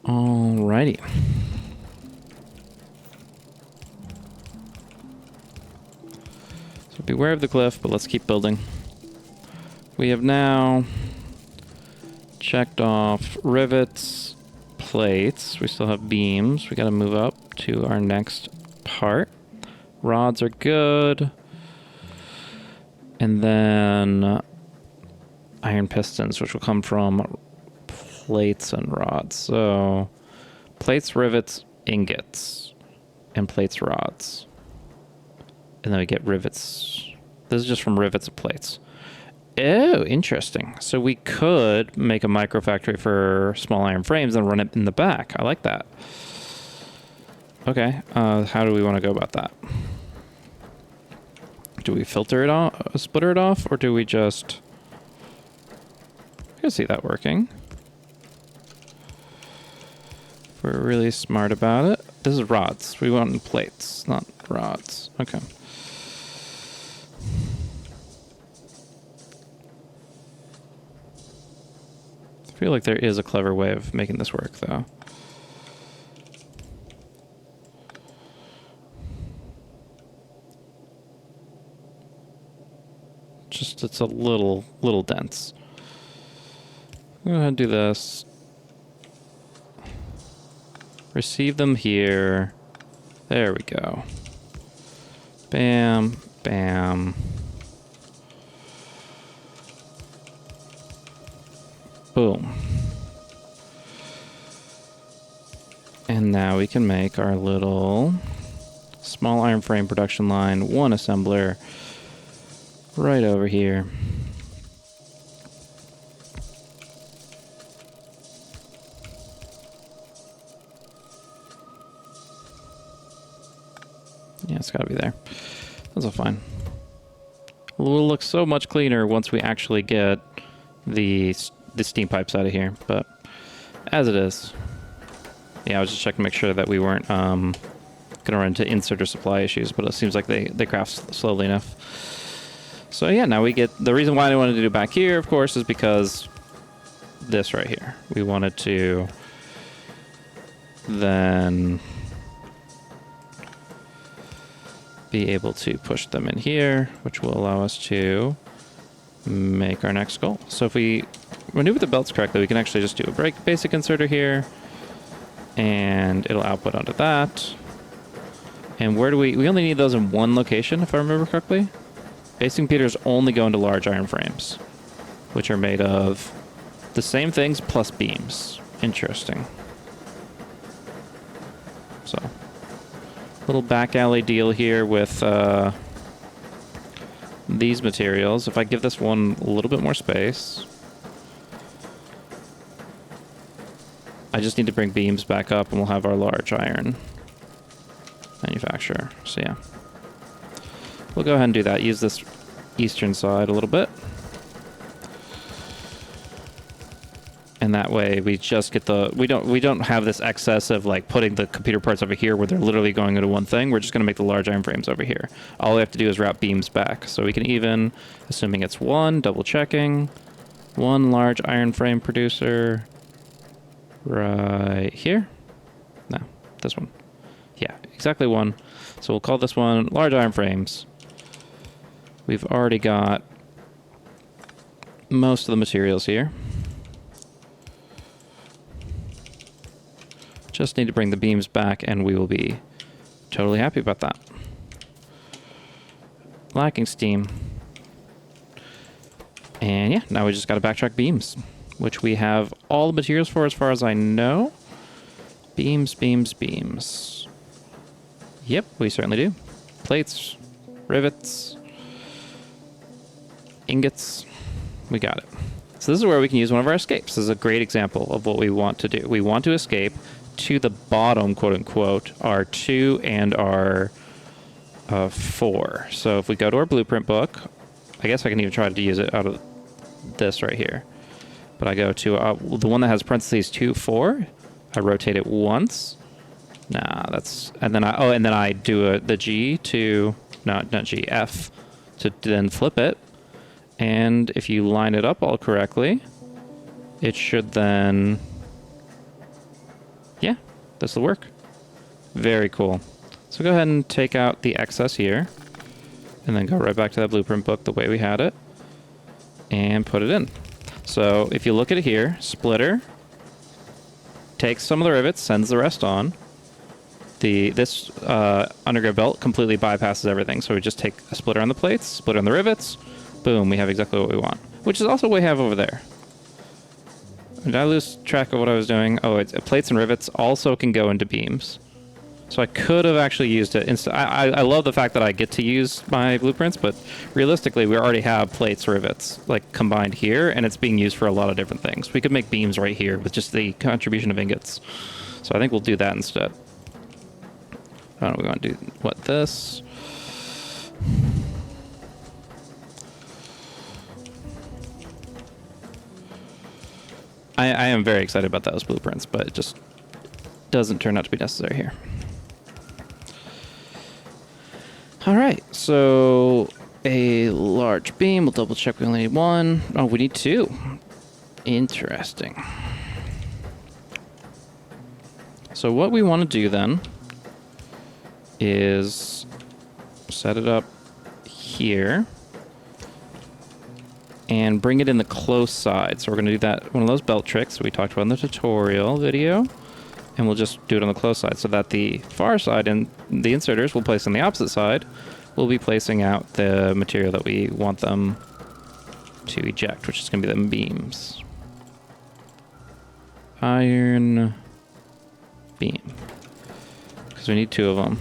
A: Alrighty. So beware of the cliff, but let's keep building. We have now checked off rivets, plates. We still have beams. We got to move up to our next part. Rods are good. And then iron pistons, which will come from plates and rods. So plates, rivets, ingots, and plates, rods. And then we get rivets. This is just from rivets and plates. Oh, interesting. So we could make a micro factory for small iron frames and run it in the back. I like that. Okay, how do we want to go about that? Do we filter it off, splitter it off, or do we just... I can see that working. If we're really smart about it. This is rods. We want plates, not rods. Okay. I feel like there is a clever way of making this work, though. Just, it's a little dense. I'm gonna go ahead and do this. Receive them here. There we go. Bam, bam. Boom. And now we can make our little small iron frame production line, 1 assembler right over here. Yeah, it's gotta be there. That's all fine. It will look so much cleaner once we actually get the steam pipes out of here, but as it is. Yeah, I was just checking to make sure that we weren't gonna run into insert or supply issues, but it seems like they craft slowly enough. So yeah, now we get... The reason why I wanted to do back here, of course, is because this right here. We wanted to then be able to push them in here, which will allow us to make our next goal. So if we maneuver the belts correctly, we can actually just do a basic inserter here, And it'll output onto that. And where do we only need those in one location, if I remember correctly. Basic computers only go into large iron frames, which are made of the same things plus beams. Interesting. So, little back alley deal here with these materials. If I give this one a little bit more space, I just need to bring beams back up and we'll have our large iron manufacturer. So yeah, we'll go ahead and do that. Use this eastern side a little bit. And that way we just get the, we don't have this excess of like putting the computer parts over here where they're literally going into one thing. We're just going to make the large iron frames over here. All we have to do is route beams back. So we can even, assuming it's one, double checking, one large iron frame producer right here. No, this one. Yeah, exactly one. So we'll call this one large iron frames. We've already got most of the materials here. Just need to bring the beams back and we will be totally happy about that. Lacking steam. And yeah, now we just got to backtrack beams, which we have all the materials for as far as I know. Beams, beams, beams. Yep, we certainly do. Plates, rivets, ingots. We got it. So this is where we can use one of our escapes. This is a great example of what we want to do. We want to escape to the bottom, quote unquote, R2 and R4. So if we go to our blueprint book, I guess I can even try to use it out of this right here. But I go to the one that has parentheses 2, 4. I rotate it once. Nah, that's, and then I do the G to, not G, F to then flip it. And if you line it up all correctly, it should then, yeah, this will work. Very cool. So go ahead and take out the excess here and then go right back to that blueprint book the way we had it and put it in. So if you look at it here, splitter takes some of the rivets, sends the rest on. This underground belt completely bypasses everything. So we just take a splitter on the plates, splitter on the rivets, boom, we have exactly what we want. Which is also what we have over there. Did I lose track of what I was doing? Oh, plates and rivets also can go into beams. So I could have actually used it. I love the fact that I get to use my blueprints, but realistically, we already have plates, rivets, like combined here, and it's being used for a lot of different things. We could make beams right here with just the contribution of ingots. So I think we'll do that instead. I don't know, we want to do, what, this? I am very excited about those blueprints, but it just doesn't turn out to be necessary here. All right, so a large beam. We'll double check we only need one. Oh, we need two. Interesting. So what we want to do then is set it up here and bring it in the close side. So we're going to do that, one of those belt tricks we talked about in the tutorial video, and we'll just do it on the close side so that the far side and the inserters we'll place on the opposite side. We'll be placing out the material that we want them to eject, which is going to be them beams. Iron beam. Because we need two of them.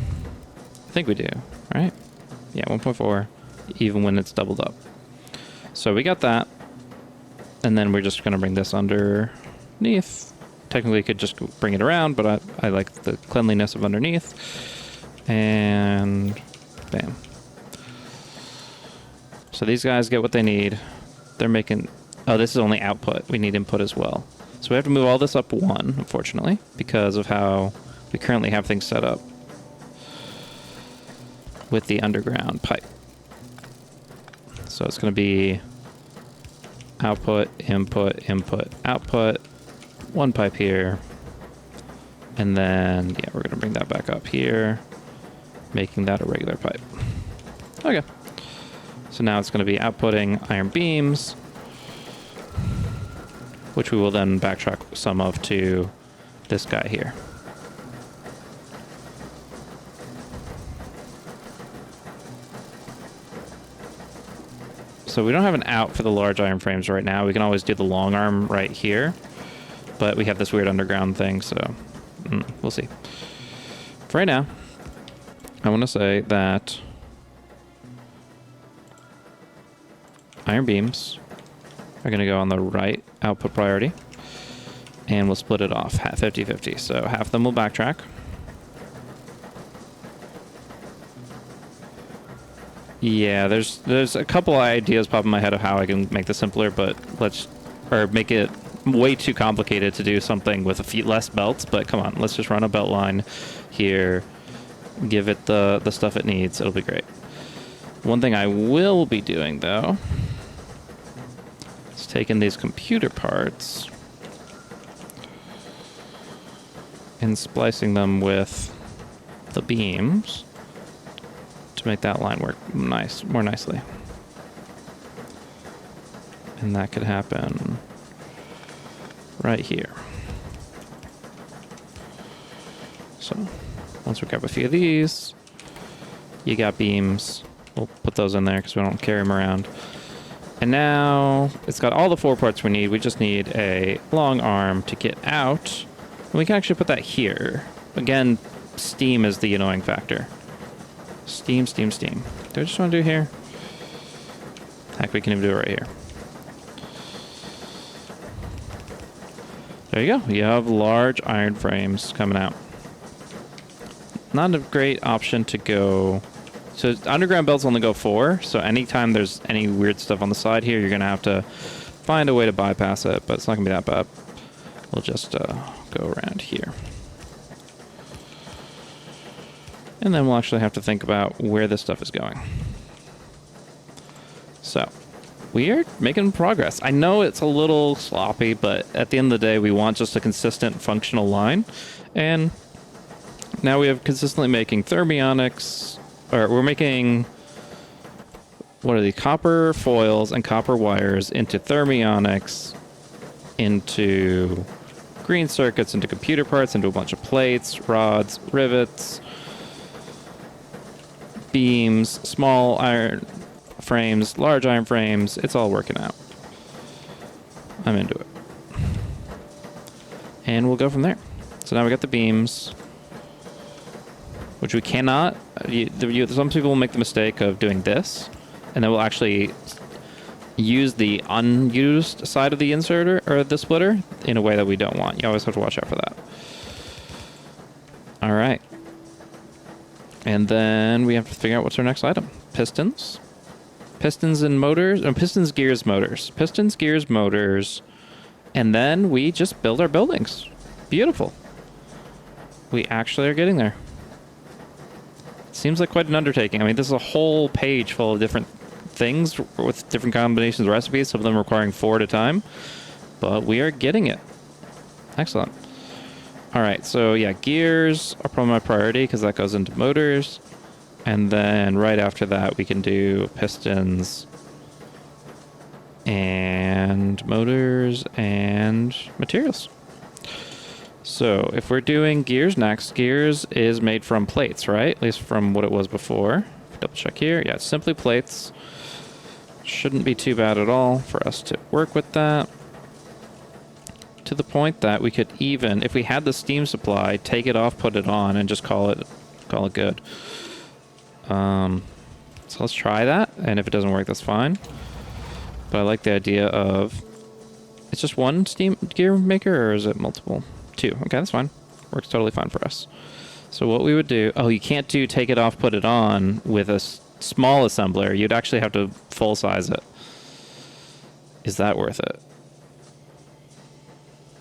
A: I think we do, right? Yeah, 1.4, even when it's doubled up. So we got that, and then we're just going to bring this underneath. Technically, you could just bring it around, but I like the cleanliness of underneath. And bam. So these guys get what they need. They're making... Oh, this is only output. We need input as well. So we have to move all this up one, unfortunately, because of how we currently have things set up with the underground pipe. So it's going to be output, input, input, output, one pipe here, and then, yeah, we're going to bring that back up here, making that a regular pipe. Okay. So now it's going to be outputting iron beams, which we will then backtrack some of to this guy here. So we don't have an out for the large iron frames right now. We can always do the long arm right here. But we have this weird underground thing, so we'll see. For right now, I want to say that iron beams are going to go on the right output priority. And we'll split it off 50-50. So half of them will backtrack. Yeah, there's a couple ideas popping in my head of how I can make this simpler, but make it way too complicated to do something with a few less belts. But come on, let's just run a belt line here, give it the stuff it needs. It'll be great. One thing I will be doing though is taking these computer parts and splicing them with the beams to make that line work more nicely. And that could happen right here. So once we grab a few of these, you got beams. We'll put those in there because we don't carry them around. And now it's got all the 4 parts we need. We just need a long arm to get out. And we can actually put that here. Again, steam is the annoying factor. Steam, steam, steam. Do I just want to do here? Heck, we can even do it right here. There you go. You have large iron frames coming out. Not a great option to go... So underground belts only go 4, so anytime there's any weird stuff on the side here, you're going to have to find a way to bypass it, but it's not going to be that bad. We'll just go around here. And then we'll actually have to think about where this stuff is going. So, we are making progress. I know it's a little sloppy, but at the end of the day, we want just a consistent functional line. And now we have consistently making thermionics, or we're making, what are the copper foils and copper wires into thermionics, into green circuits, into computer parts, into a bunch of plates, rods, rivets, beams, small iron frames, large iron frames. It's all working out. I'm into it. And we'll go from there. So now we got the beams, which we cannot... some people will make the mistake of doing this, and then we'll actually use the unused side of the inserter, or the splitter, in a way that we don't want. You always have to watch out for that. All right. And then we have to figure out what's our next item. Pistons. Pistons and motors. No, pistons, gears, motors. Pistons, gears, motors. And then we just build our buildings. Beautiful. We actually are getting there. Seems like quite an undertaking. I mean, this is a whole page full of different things with different combinations of recipes, some of them requiring 4 at a time. But we are getting it. Excellent. All right, so yeah, gears are probably my priority because that goes into motors. And then right after that, we can do pistons and motors and materials. So if we're doing gears next, gears is made from plates, right? At least from what it was before. Double check here. Yeah, it's simply plates. Shouldn't be too bad at all for us to work with that. To the point that we could even, if we had the steam supply, take it off, put it on, and just call it good. So let's try that, and if it doesn't work, that's fine. But I like the idea of, it's just one steam gear maker, or is it multiple? 2. Okay, that's fine. Works totally fine for us. So what we would do, oh, you can't do take it off, put it on with a small assembler. You'd actually have to full size it. Is that worth it?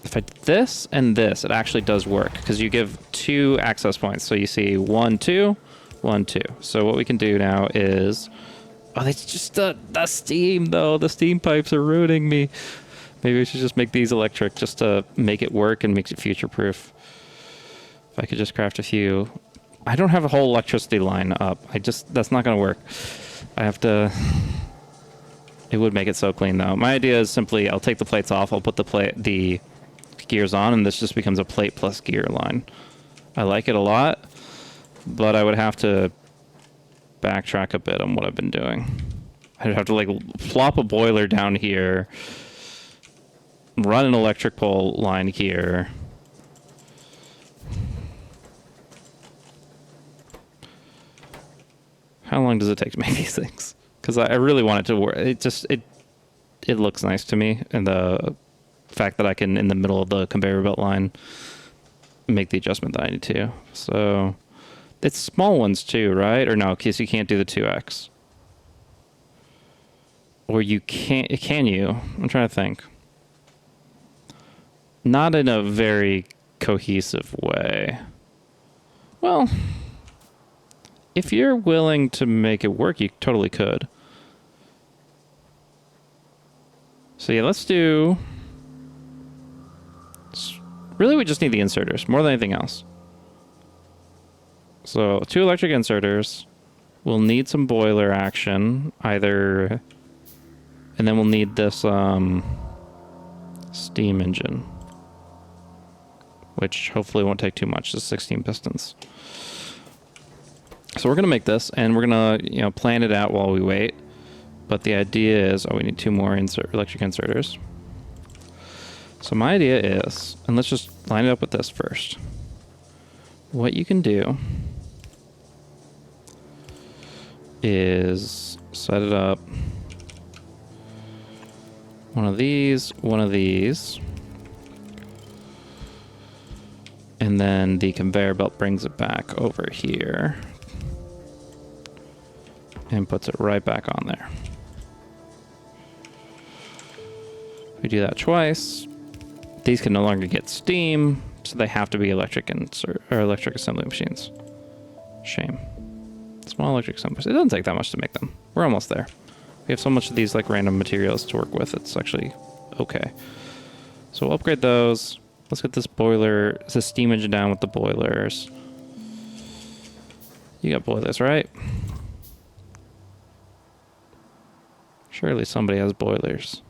A: If I did this and this, it actually does work because you give 2 access points. So you see 1, 2, 1, 2. So what we can do now is, oh, it's just the steam though. The steam pipes are ruining me. Maybe we should just make these electric just to make it work and makes it future-proof. If I could just craft a few. I don't have a whole electricity line up. That's not going to work. I have to... It would make it so clean though. My idea is simply, I'll take the plates off, I'll put the gears on, and this just becomes a plate plus gear line. I like it a lot, but I would have to backtrack a bit on what I've been doing. I'd have to like flop a boiler down here, run an electric pole line here. How long does it take to make these things? Because I really want it to work. It looks nice to me, and the fact that I can, in the middle of the conveyor belt line, make the adjustment that I need to. So it's small ones too, right? Or no, because you can't do the 2x. Or you can't, can you? I'm trying to think. Not in a very cohesive way. Well, if you're willing to make it work, you totally could. So yeah, let's do... Really, we just need the inserters, more than anything else. So, 2 electric inserters. We'll need some boiler action, either... And then we'll need this, steam engine. Which hopefully won't take too much, just 16 pistons. So we're going to make this, and we're going to, you know, plan it out while we wait. But the idea is, oh, we need 2 more electric inserters. So my idea is, and let's just line it up with this first. What you can do is set it up. One of these, and then the conveyor belt brings it back over here. And puts it right back on there. We do that twice. These can no longer get steam, so they have to be electric assembly machines. Shame. Small electric assemblies. It doesn't take that much to make them. We're almost there. We have so much of these like random materials to work with. It's actually okay. So we'll upgrade those. Let's get this boiler, this steam engine down with the boilers. You got boilers, right? Surely somebody has boilers.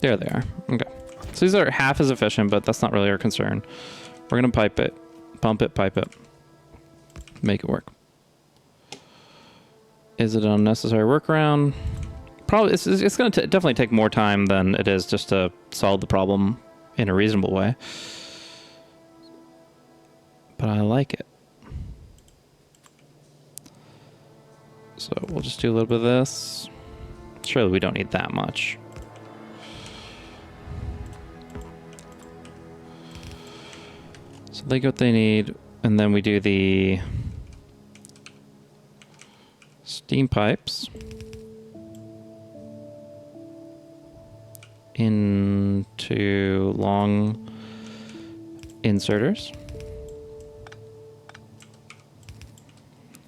A: There they are. Okay. So these are half as efficient, but that's not really our concern. We're going to pipe it, pump it, pipe it, make it work. Is it an unnecessary workaround? Probably. It's going to definitely take more time than it is just to solve the problem in a reasonable way. But I like it. So we'll just do a little bit of this. Surely we don't need that much. So they get what they need, and then we do the steam pipes into long inserters.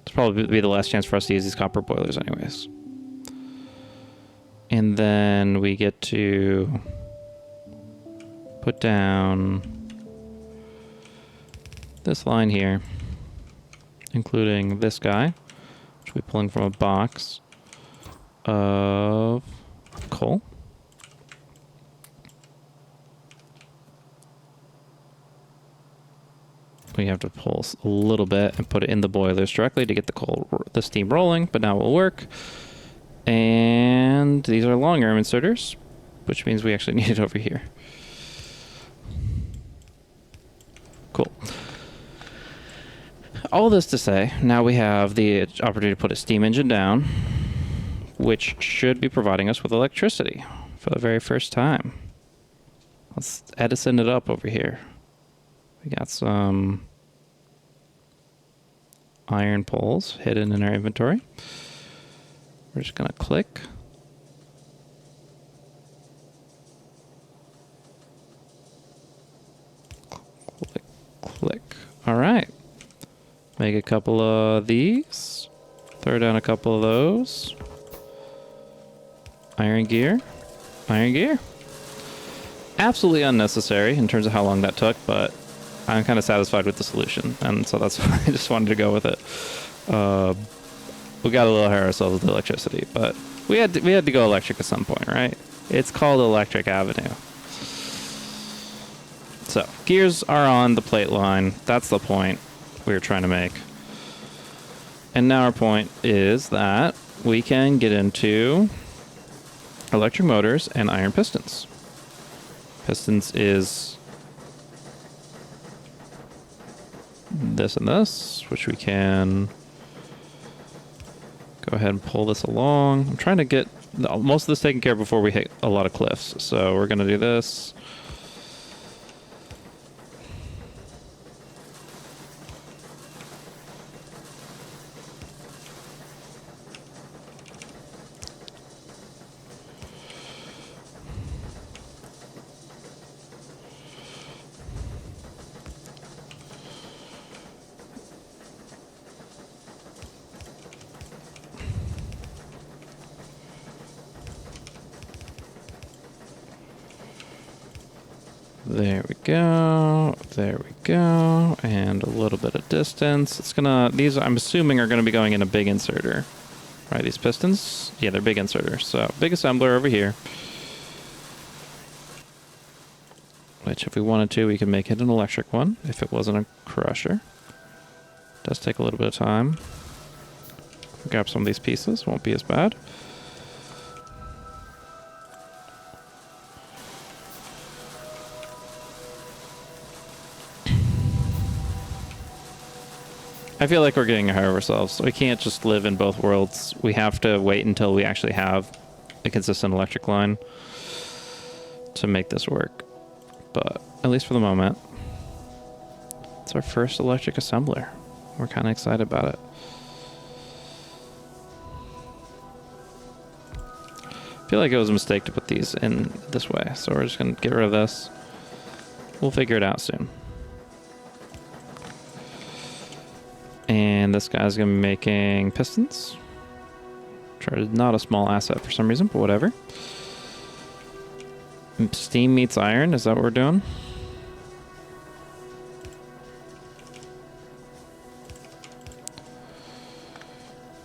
A: It's probably be the last chance for us to use these copper boilers anyways. And then we get to put down this line here, including this guy, which we're pulling from a box of coal. We have to pull a little bit and put it in the boilers directly to get the steam rolling, but now it will work. And these are long arm inserters, which means we actually need it over here. Cool. All this to say, now we have the opportunity to put a steam engine down, which should be providing us with electricity for the very first time. Let's Edison it up over here. We got some iron poles hidden in our inventory. We're just going to click. Click, click. All right. Make a couple of these. Throw down a couple of those. Iron gear. Iron gear. Absolutely unnecessary in terms of how long that took, but I'm kind of satisfied with the solution, and so that's why I just wanted to go with it. We got a little ahead of ourselves with the electricity, but We had to go electric at some point, right? It's called Electric Avenue. So, gears are on the plate line. That's the point we were trying to make. And now our point is that we can get into electric motors and iron pistons. Pistons is this and this, which we can go ahead and pull this along. I'm trying to get most of this taken care of before we hit a lot of cliffs. So we're going to do this. There we go. There we go. And a little bit of distance. It's gonna, these I'm assuming are gonna be going in a big inserter. Right, these pistons? Yeah, they're big inserters. So big assembler over here. Which if we wanted to, we could make it an electric one if it wasn't a crusher. Does take a little bit of time. Grab some of these pieces, won't be as bad. I feel like we're getting ahead of ourselves. We can't just live in both worlds. We have to wait until we actually have a consistent electric line to make this work. But at least for the moment, it's our first electric assembler. We're kind of excited about it. I feel like it was a mistake to put these in this way, so we're just going to get rid of this. We'll figure it out soon. And this guy's going to be making pistons. Not a small asset for some reason, but whatever. Steam meets iron, is that what we're doing?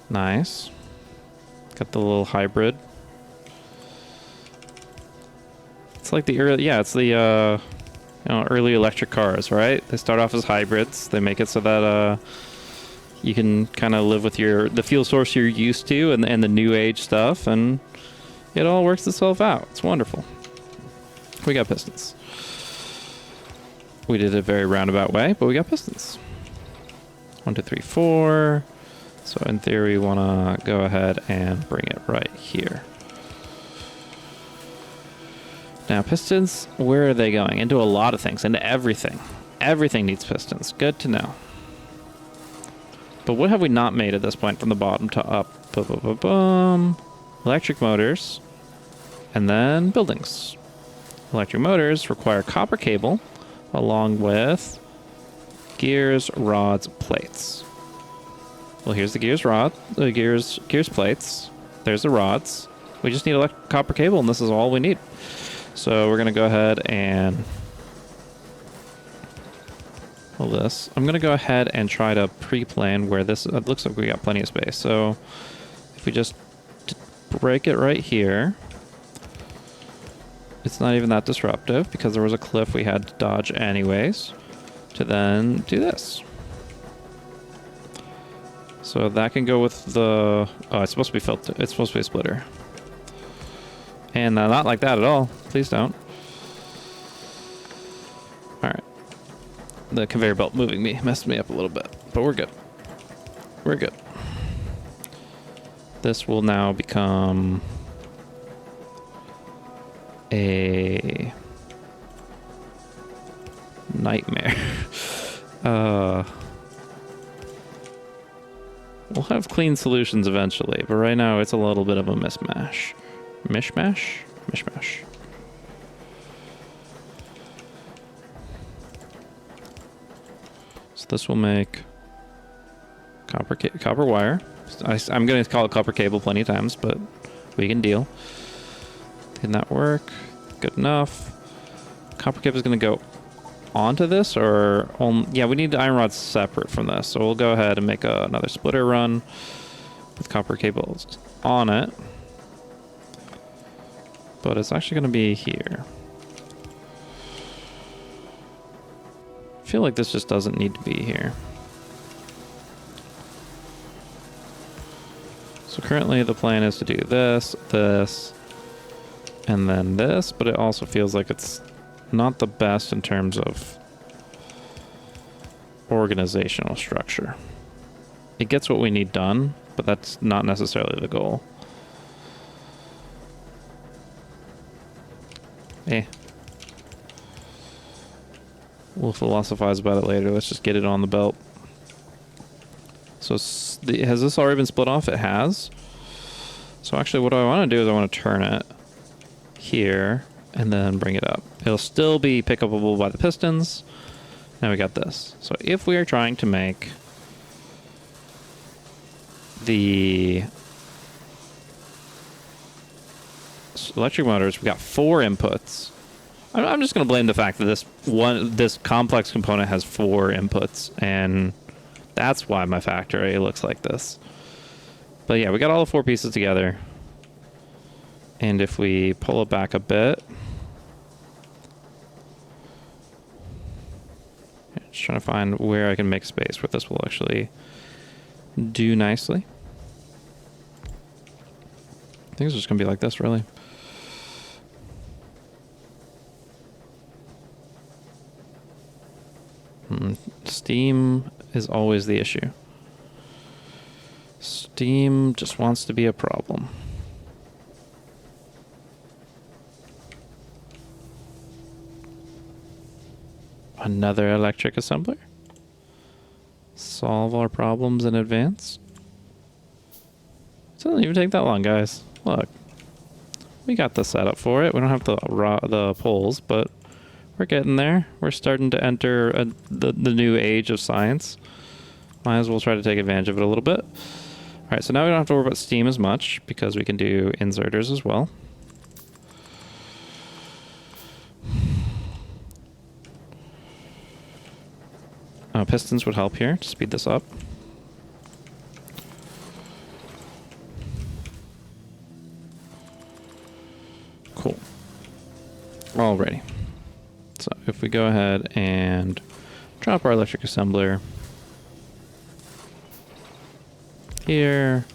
A: Nice. Got the little hybrid. It's like the early, yeah, it's the early electric cars, right? They start off as hybrids. They make it so that you can kind of live with the fuel source you're used to and the new age stuff, and it all works itself out. It's wonderful. We got pistons. We did it a very roundabout way, but we got pistons. 1, 2, 3, 4. So in theory, we want to go ahead and bring it right here. Now pistons, where are they going? Into a lot of things, into everything. Everything needs pistons. Good to know. But what have we not made at this point from the bottom to up? Boom. Electric motors. And then buildings. Electric motors require copper cable along with gears, rods, plates. Well, here's the gears plates. There's the rods. We just need copper cable, and this is all we need. So we're going to go ahead and pull this. I'm going to go ahead and try to pre-plan where this... It looks like we got plenty of space. So if we just break it right here... It's not even that disruptive because there was a cliff we had to dodge anyways to then do this. So that can go with the... Oh, it's supposed to be filtered. It's supposed to be a splitter. And not like that at all. Please don't. Alright. The conveyor belt moving messed me up a little bit. But we're good. We're good. This will now become... a nightmare. We'll have clean solutions eventually, but right now it's a little bit of a mismatch. Mishmash? Mishmash. So this will make copper wire. I'm going to call it copper cable plenty of times, but we can deal. Can that work? Good enough. Copper cable is going to go onto this, or... yeah, we need the iron rods separate from this. So we'll go ahead and make another splitter run with copper cables on it. but it's actually going to be here. I feel like this just doesn't need to be here. So currently the plan is to do this, this, and then this, but it also feels like it's not the best in terms of organizational structure. It gets what we need done, but that's not necessarily the goal. We'll philosophize about it later. Let's just get it on the belt. So has this already been split off? It has. So actually what I want to do is I want to turn it here and then bring it up. It'll still be pick upable by the pistons. Now we got this. So if we are trying to make the electric motors, we got 4 inputs. I'm just going to blame the fact that this complex component has 4 inputs, and that's why my factory looks like this. But yeah, we got all the 4 pieces together. And if we pull it back a bit, just trying to find where I can make space where this will actually do nicely. I think it's just going to be like this, really. Steam is always the issue. Steam just wants to be a problem. Another electric assembler? Solve our problems in advance? It doesn't even take that long, guys. Look. We got the setup for it. We don't have the poles, but we're getting there. We're starting to enter the new age of science. Might as well try to take advantage of it a little bit. All right, so now we don't have to worry about steam as much because we can do inserters as well. Pistons would help here to speed this up. Cool. Alrighty. So if we go ahead and drop our electric assembler here,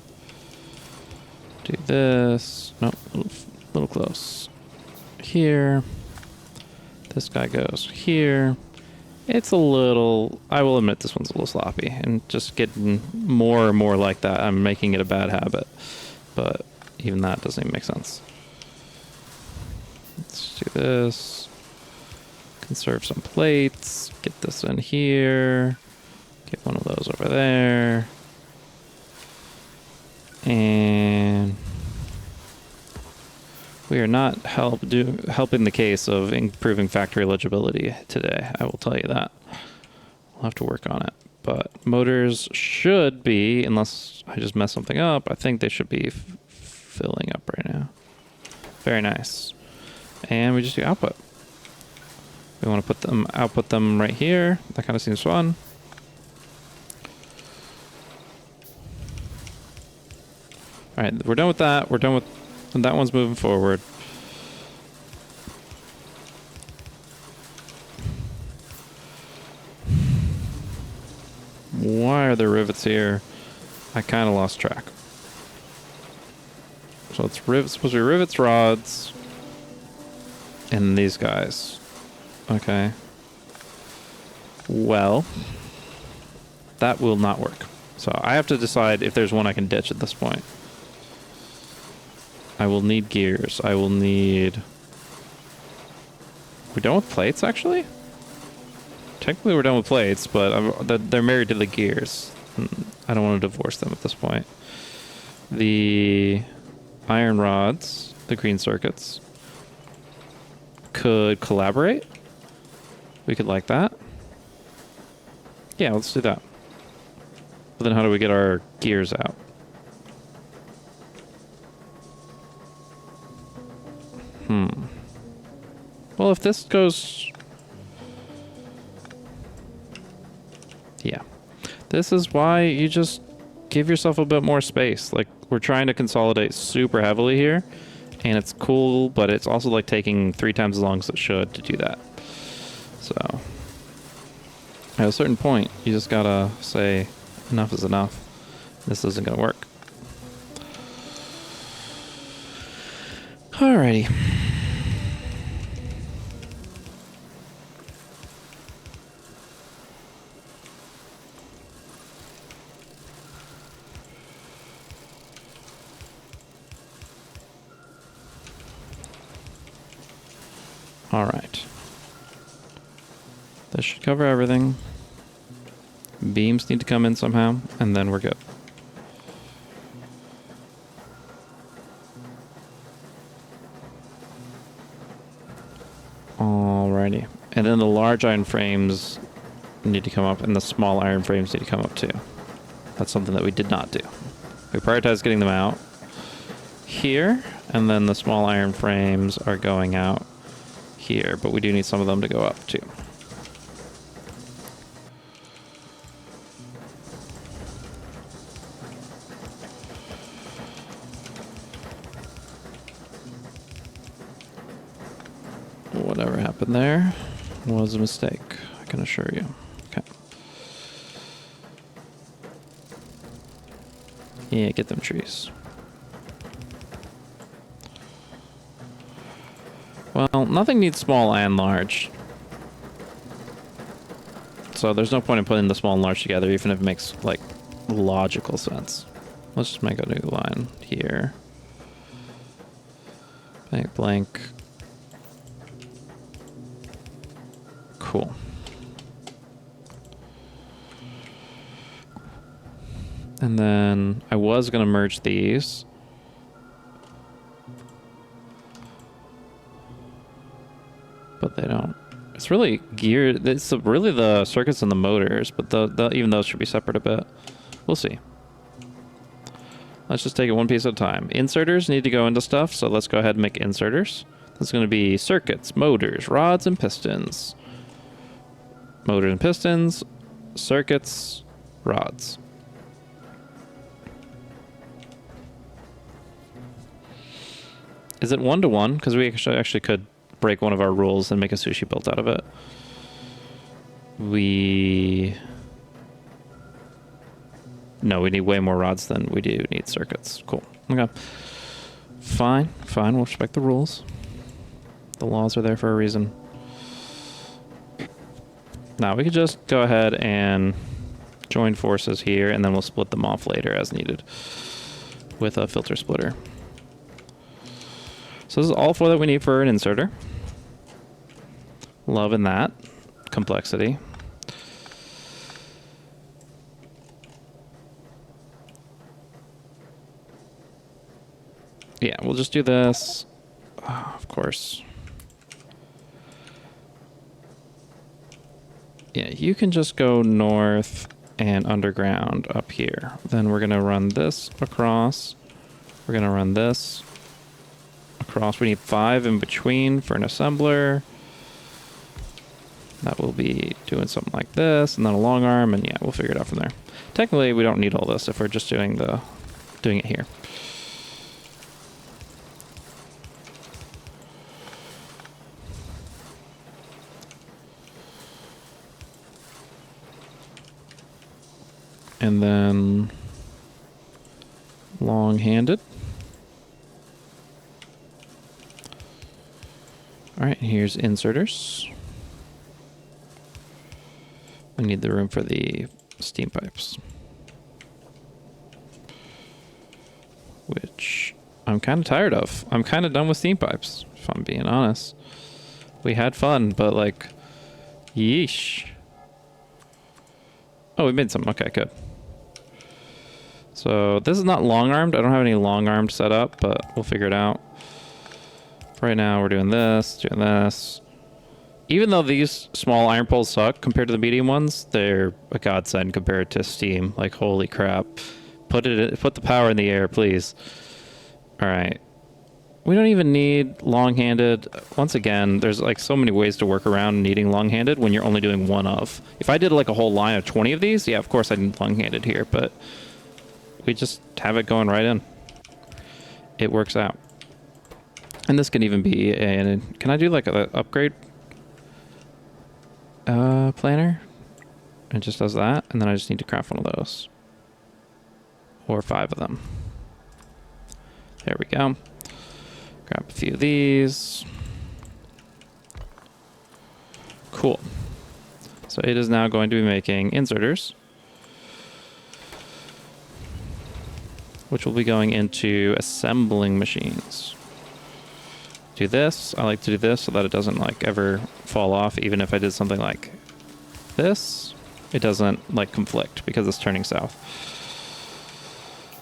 A: do this. Nope, a little close. Here. This guy goes here. It's a little, I will admit this one's a little sloppy, and just getting more and more like that, I'm making it a bad habit. But even that doesn't even make sense. Let's do this. Conserve some plates. Get this in here. Get one of those over there. And we are not helping the case of improving factory legibility today. I will tell you that. We'll have to work on it. But motors should be, unless I just mess something up, I think they should be filling up right now. Very nice. And we just do output. We want to output them right here. That kind of seems fun. All right, we're done with that. We're done with that one's moving forward. Why are there rivets here? I kind of lost track. So it's supposed to be rivets, rods, and these guys. Okay. Well, that will not work. So I have to decide if there's one I can ditch at this point. I will need gears. I will need... We're done with plates, actually? Technically, we're done with plates, but they're married to the gears. I don't want to divorce them at this point. The iron rods, the green circuits, could collaborate. We could like that. Yeah, let's do that. But then how do we get our gears out? Well, if this goes... Yeah. This is why you just give yourself a bit more space. Like, we're trying to consolidate super heavily here, And it's cool, but it's also like taking 3 times as long as it should to do that. So at a certain point, you just gotta say enough is enough. This isn't gonna work. Alrighty. Alright. This should cover everything. Beams need to come in somehow, and then we're good. Alrighty. And then the large iron frames need to come up, and the small iron frames need to come up too. That's something that we did not do. We prioritized getting them out here, and then the small iron frames are going out here, but we do need some of them to go up too. Whatever happened there was a mistake, I can assure you. Okay. Yeah, get them trees. Well, nothing needs small and large. So there's no point in putting the small and large together, even if it makes, like, logical sense. Let's just make a new line here. Blank, blank. Cool. And then I was going to merge these. But they don't. It's really geared. It's really the circuits and the motors, but even those should be separate a bit. We'll see. Let's just take it one piece at a time. Inserters need to go into stuff, so let's go ahead and make inserters. That's going to be circuits, motors, rods, and pistons. Motors and pistons, circuits, rods. Is it 1-to-1? Because we actually could break one of our rules and make a sushi built out of it. No, we need way more rods than we do need circuits. Cool. Okay. Fine. We'll respect the rules. The laws are there for a reason. Now we could just go ahead and join forces here, and then we'll split them off later as needed with a filter splitter. So this is all 4 that we need for an inserter. Loving that complexity. Yeah, we'll just do this. Oh, of course. Yeah, you can just go north and underground up here. Then we're going to run this across. We're going to run this across. We need 5 in between for an assembler. That will be doing something like this, and then a long arm, and yeah, we'll figure it out from there. Technically, we don't need all this if we're just doing it here. And then long-handed. All right, here's inserters. We need the room for the steam pipes, which I'm kind of tired of. I'm kind of done with steam pipes, if I'm being honest. We had fun, but like, yeesh. Oh, we made some. Okay, good. So this is not long-armed. I don't have any long-armed set up, but we'll figure it out. Right now, we're doing this, Even though these small iron poles suck compared to the medium ones, they're a godsend compared to steam. Like, holy crap. Put the power in the air, please. All right. We don't even need long-handed. Once again, there's like so many ways to work around needing long-handed when you're only doing one of. If I did like a whole line of 20 of these, yeah, of course I need long-handed here, but we just have it going right in. It works out. And this can even be a... Can I do like an upgrade planner? It just does that, and then I just need to craft one of those. Or 5 of them. There we go. Grab a few of these. Cool. So it is now going to be making inserters, which will be going into assembling machines. Do this. I like to do this so that it doesn't like ever fall off. Even if I did something like this, it doesn't like conflict because it's turning south.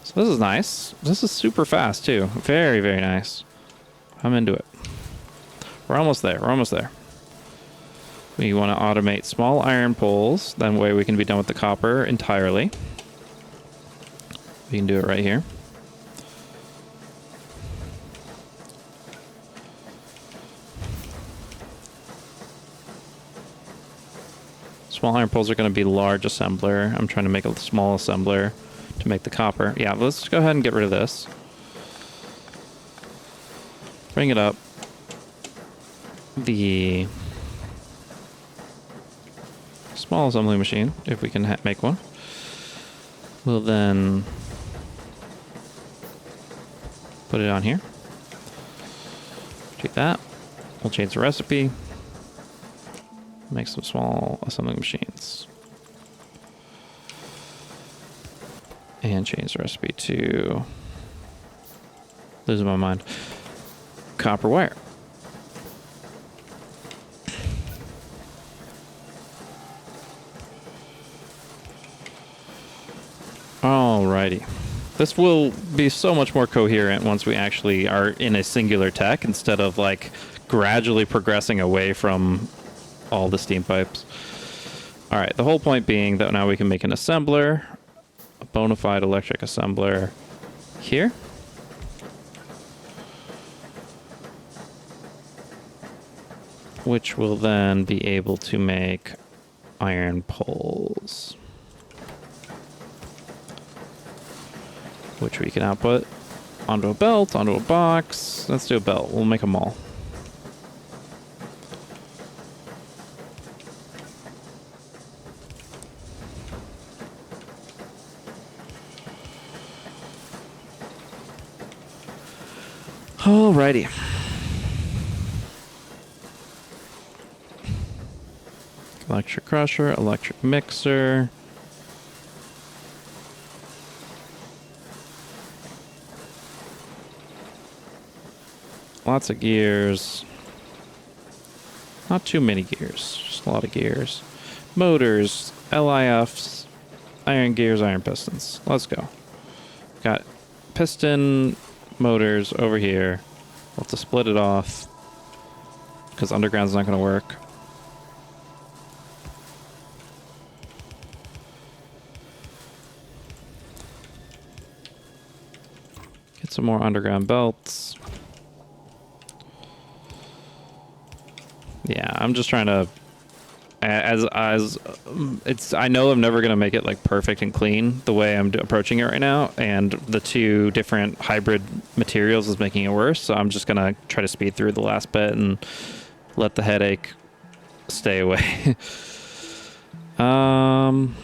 A: So this is nice. This is super fast too. Very, very nice. I'm into it. We're almost there. We're almost there. We want to automate small iron poles. That way we can be done with the copper entirely. We can do it right here. Small iron poles are going to be large assembler. I'm trying to make a small assembler to make the copper. Yeah, let's go ahead and get rid of this. Bring it up. The small assembly machine, if we can make one. We'll then put it on here. Do that. We'll change the recipe. Make some small assembly machines. And change the recipe to... Losing my mind. Copper wire. Alrighty. This will be so much more coherent once we actually are in a singular tech instead of like gradually progressing away from all the steam pipes. Alright, the whole point being that now we can make an assembler, a bona fide electric assembler here. Which will then be able to make iron poles. Which we can output onto a belt, onto a box. Let's do a belt. We'll make them all. Alrighty. Electric crusher, electric mixer. Lots of gears. Not too many gears, just a lot of gears. Motors, LIFs, iron gears, iron pistons. Let's go. Got piston motors over here. We'll have to split it off because underground's not going to work. Get some more underground belts. Yeah, I'm just trying to, I know I'm never going to make it like perfect and clean the way I'm approaching it right now, and the two different hybrid materials is making it worse, so I'm just going to try to speed through the last bit and let the headache stay away. I'm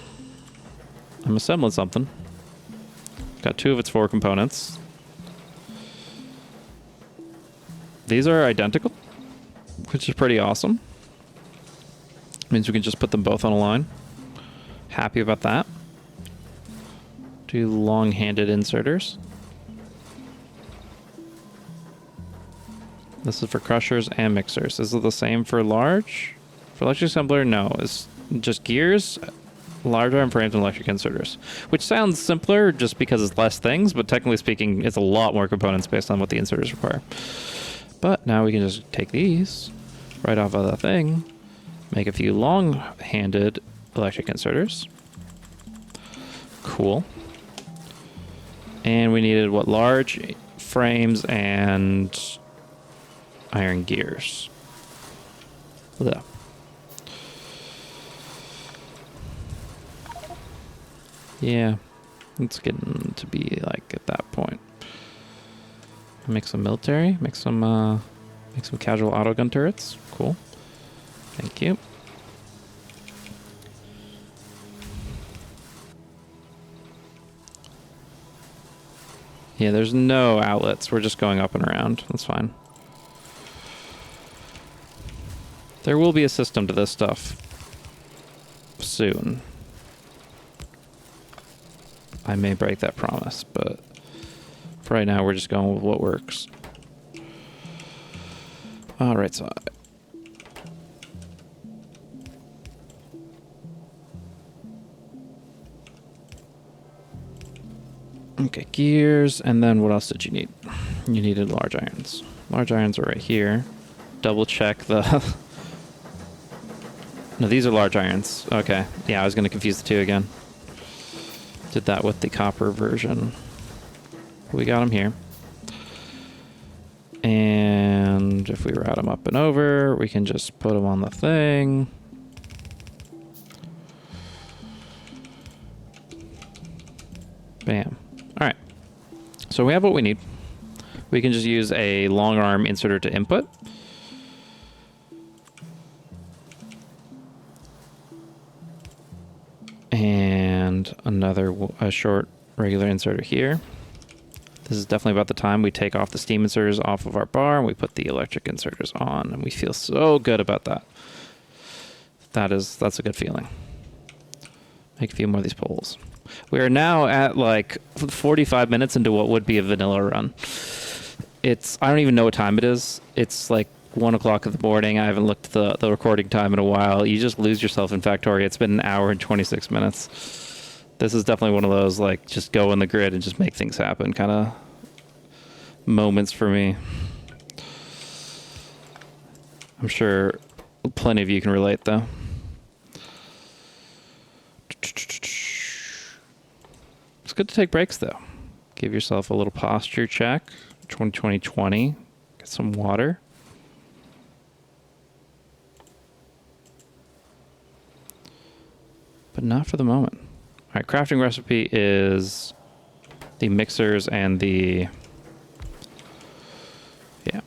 A: assembling something. Got 2 of its 4 components. These are identical, which is pretty awesome. Means we can just put them both on a line. Happy about that. Do long-handed inserters. This is for crushers and mixers. Is it the same for large? For electric assembler, no. It's just gears, large arm frames, and electric inserters. Which sounds simpler just because it's less things, but technically speaking, it's a lot more components based on what the inserters require. But now we can just take these right off of the thing, make a few long-handed electric inserters. Cool. And we needed, what, large frames and iron gears. There. Yeah, it's getting to be like at that point. Make some military. Make some casual auto gun turrets. Cool. Thank you. Yeah, there's no outlets. We're just going up and around. That's fine. There will be a system to this stuff soon. I may break that promise, but for right now, we're just going with what works. All right side. Okay, gears, and then what else did you need? You needed large irons. Large irons are right here. Double check the... No, these are large irons. Okay, yeah, I was going to confuse the two again. Did that with the copper version. We got them here. And if we route them up and over, we can just put them on the thing. Bam. All right. So we have what we need. We can just use a long arm inserter to input. And a short regular inserter here. This is definitely about the time we take off the steam inserters off of our bar and we put the electric inserters on, and we feel so good about that. That's a good feeling. Make a few more of these poles. We are now at like 45 minutes into what would be a vanilla run. I don't even know what time it is. It's like 1 o'clock in the morning. I haven't looked at the recording time in a while. You just lose yourself in Factorio. It's been an hour and 26 minutes. This is definitely one of those, like, just go on the grid and just make things happen kind of moments for me. I'm sure plenty of you can relate, though. It's good to take breaks, though. Give yourself a little posture check. 2020. Get some water. But not for the moment. All right, crafting recipe is the mixers and the... Yeah.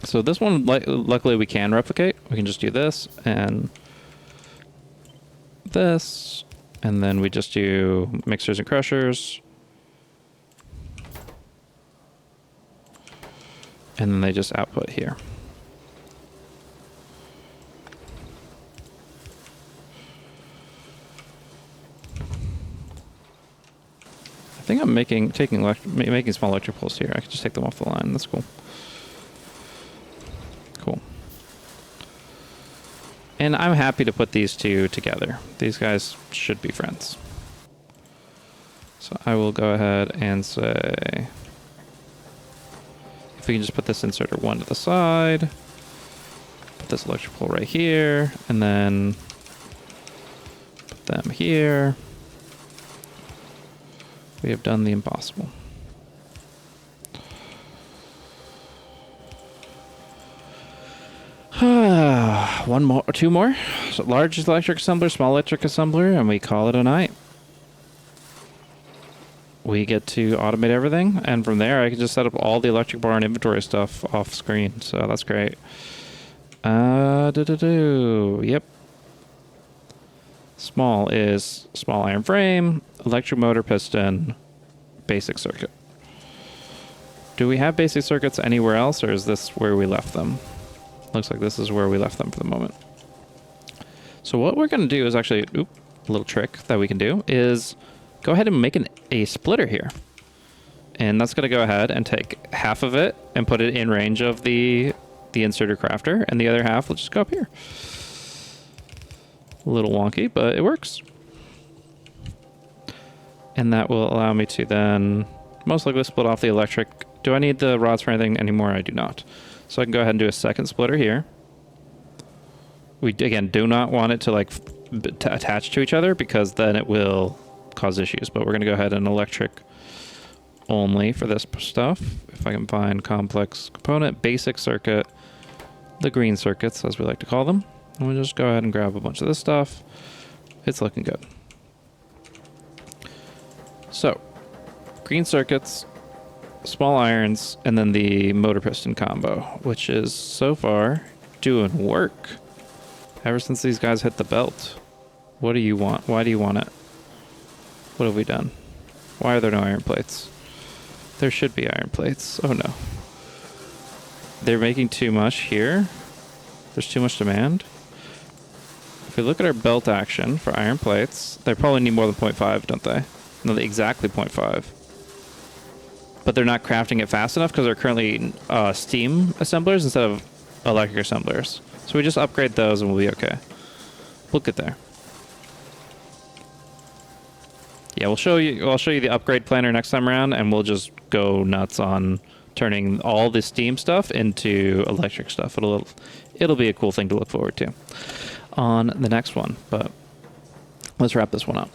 A: So this one, luckily we can replicate. We can just do this and this, and then we just do mixers and crushers. And then they just output here. I think I'm making small electric poles here. I can just take them off the line. That's cool. Cool. And I'm happy to put these two together. These guys should be friends. So I will go ahead and say, if we can just put this inserter one to the side, put this electric pole right here, and then put them here. We have done the impossible. One more, two more. So large electric assembler, small electric assembler, and we call it a night. We get to automate everything, and from there I can just set up all the electric bar and inventory stuff off screen. So that's great. Yep. Small is small iron frame, electric motor piston, basic circuit. Do we have basic circuits anywhere else, or is this where we left them? Looks like this is where we left them for the moment. So what we're going to do is actually, a little trick that we can do is go ahead and make a splitter here. And that's going to go ahead and take half of it and put it in range of the inserter crafter, and the other half will just go up here. A little wonky, but it works. And that will allow me to then most likely split off the electric. Do I need the rods for anything anymore? I do not. So I can go ahead and do a second splitter here. We, again, do not want it to like attach to each other because then it will cause issues. But we're going to go ahead and electric only for this stuff. If I can find complex component, basic circuit, the green circuits as we like to call them. And we'll just go ahead and grab a bunch of this stuff. It's looking good. So, green circuits, small irons, and then the motor piston combo, which is so far doing work ever since these guys hit the belt. What do you want? Why do you want it? What have we done? Why are there no iron plates? There should be iron plates. Oh no. They're making too much here. There's too much demand. If we look at our belt action for iron plates, they probably need more than 0.5, don't they? No, exactly 0.5. But they're not crafting it fast enough because they're currently steam assemblers instead of electric assemblers. So we just upgrade those and we'll be okay. We'll get there. Yeah, I'll show you the upgrade planner next time around, and we'll just go nuts on turning all the steam stuff into electric stuff. It'll be a cool thing to look forward to on the next one. But let's wrap this one up.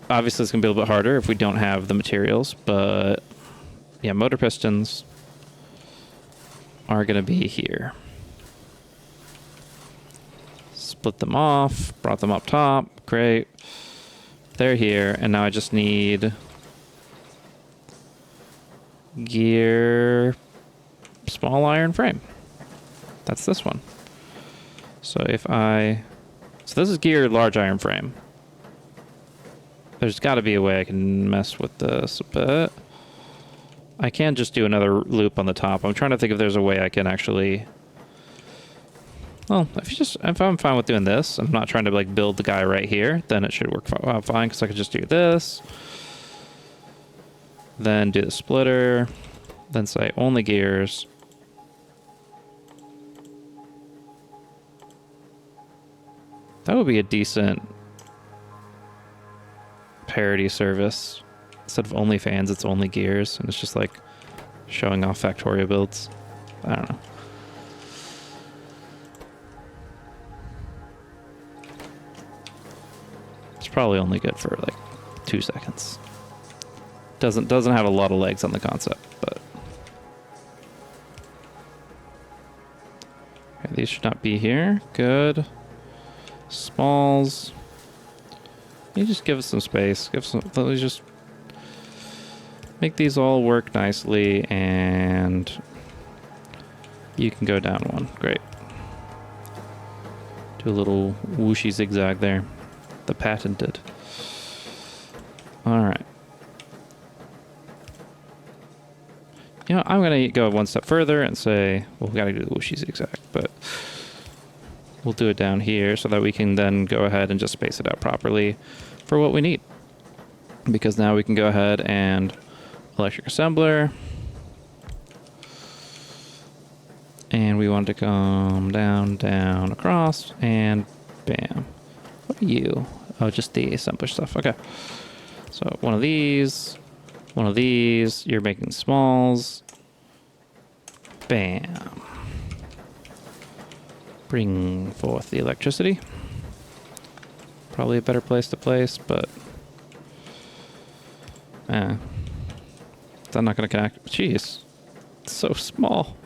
A: Obviously, it's going to be a little bit harder if we don't have the materials, but yeah, motor pistons are going to be here. Split them off, brought them up top, great. They're here, and now I just need gear small iron frame. That's this one. So so this is gear large iron frame. There's got to be a way I can mess with this a bit. I can just do another loop on the top. I'm trying to think if there's a way I can actually... Well, if I'm fine with doing this, I'm not trying to like build the guy right here, then it should work fine, because I could just do this. Then do the splitter. Then say only gears. That would be a decent parody service. Instead of OnlyFans, it's only gears, and it's just like showing off Factorio builds. I don't know. It's probably only good for like 2 seconds. Doesn't have a lot of legs on the concept, but okay, these should not be here. Good. Smalls. You just give us some space. Let me just make these all work nicely, and you can go down one. Great. Do a little whooshy zigzag there. The patented. All right. You know, I'm going to go one step further and say, well, we got to do the whooshy zigzag, but we'll do it down here so that we can then go ahead and just space it out properly for what we need. Because now we can go ahead and electric assembler. And we want to come down, across, and bam. What are you? Oh, just the assembler stuff. Okay. So one of these. You're making smalls. Bam. Bring forth the electricity. Probably a better place to place, but... is that not going to connect? Jeez. It's so small.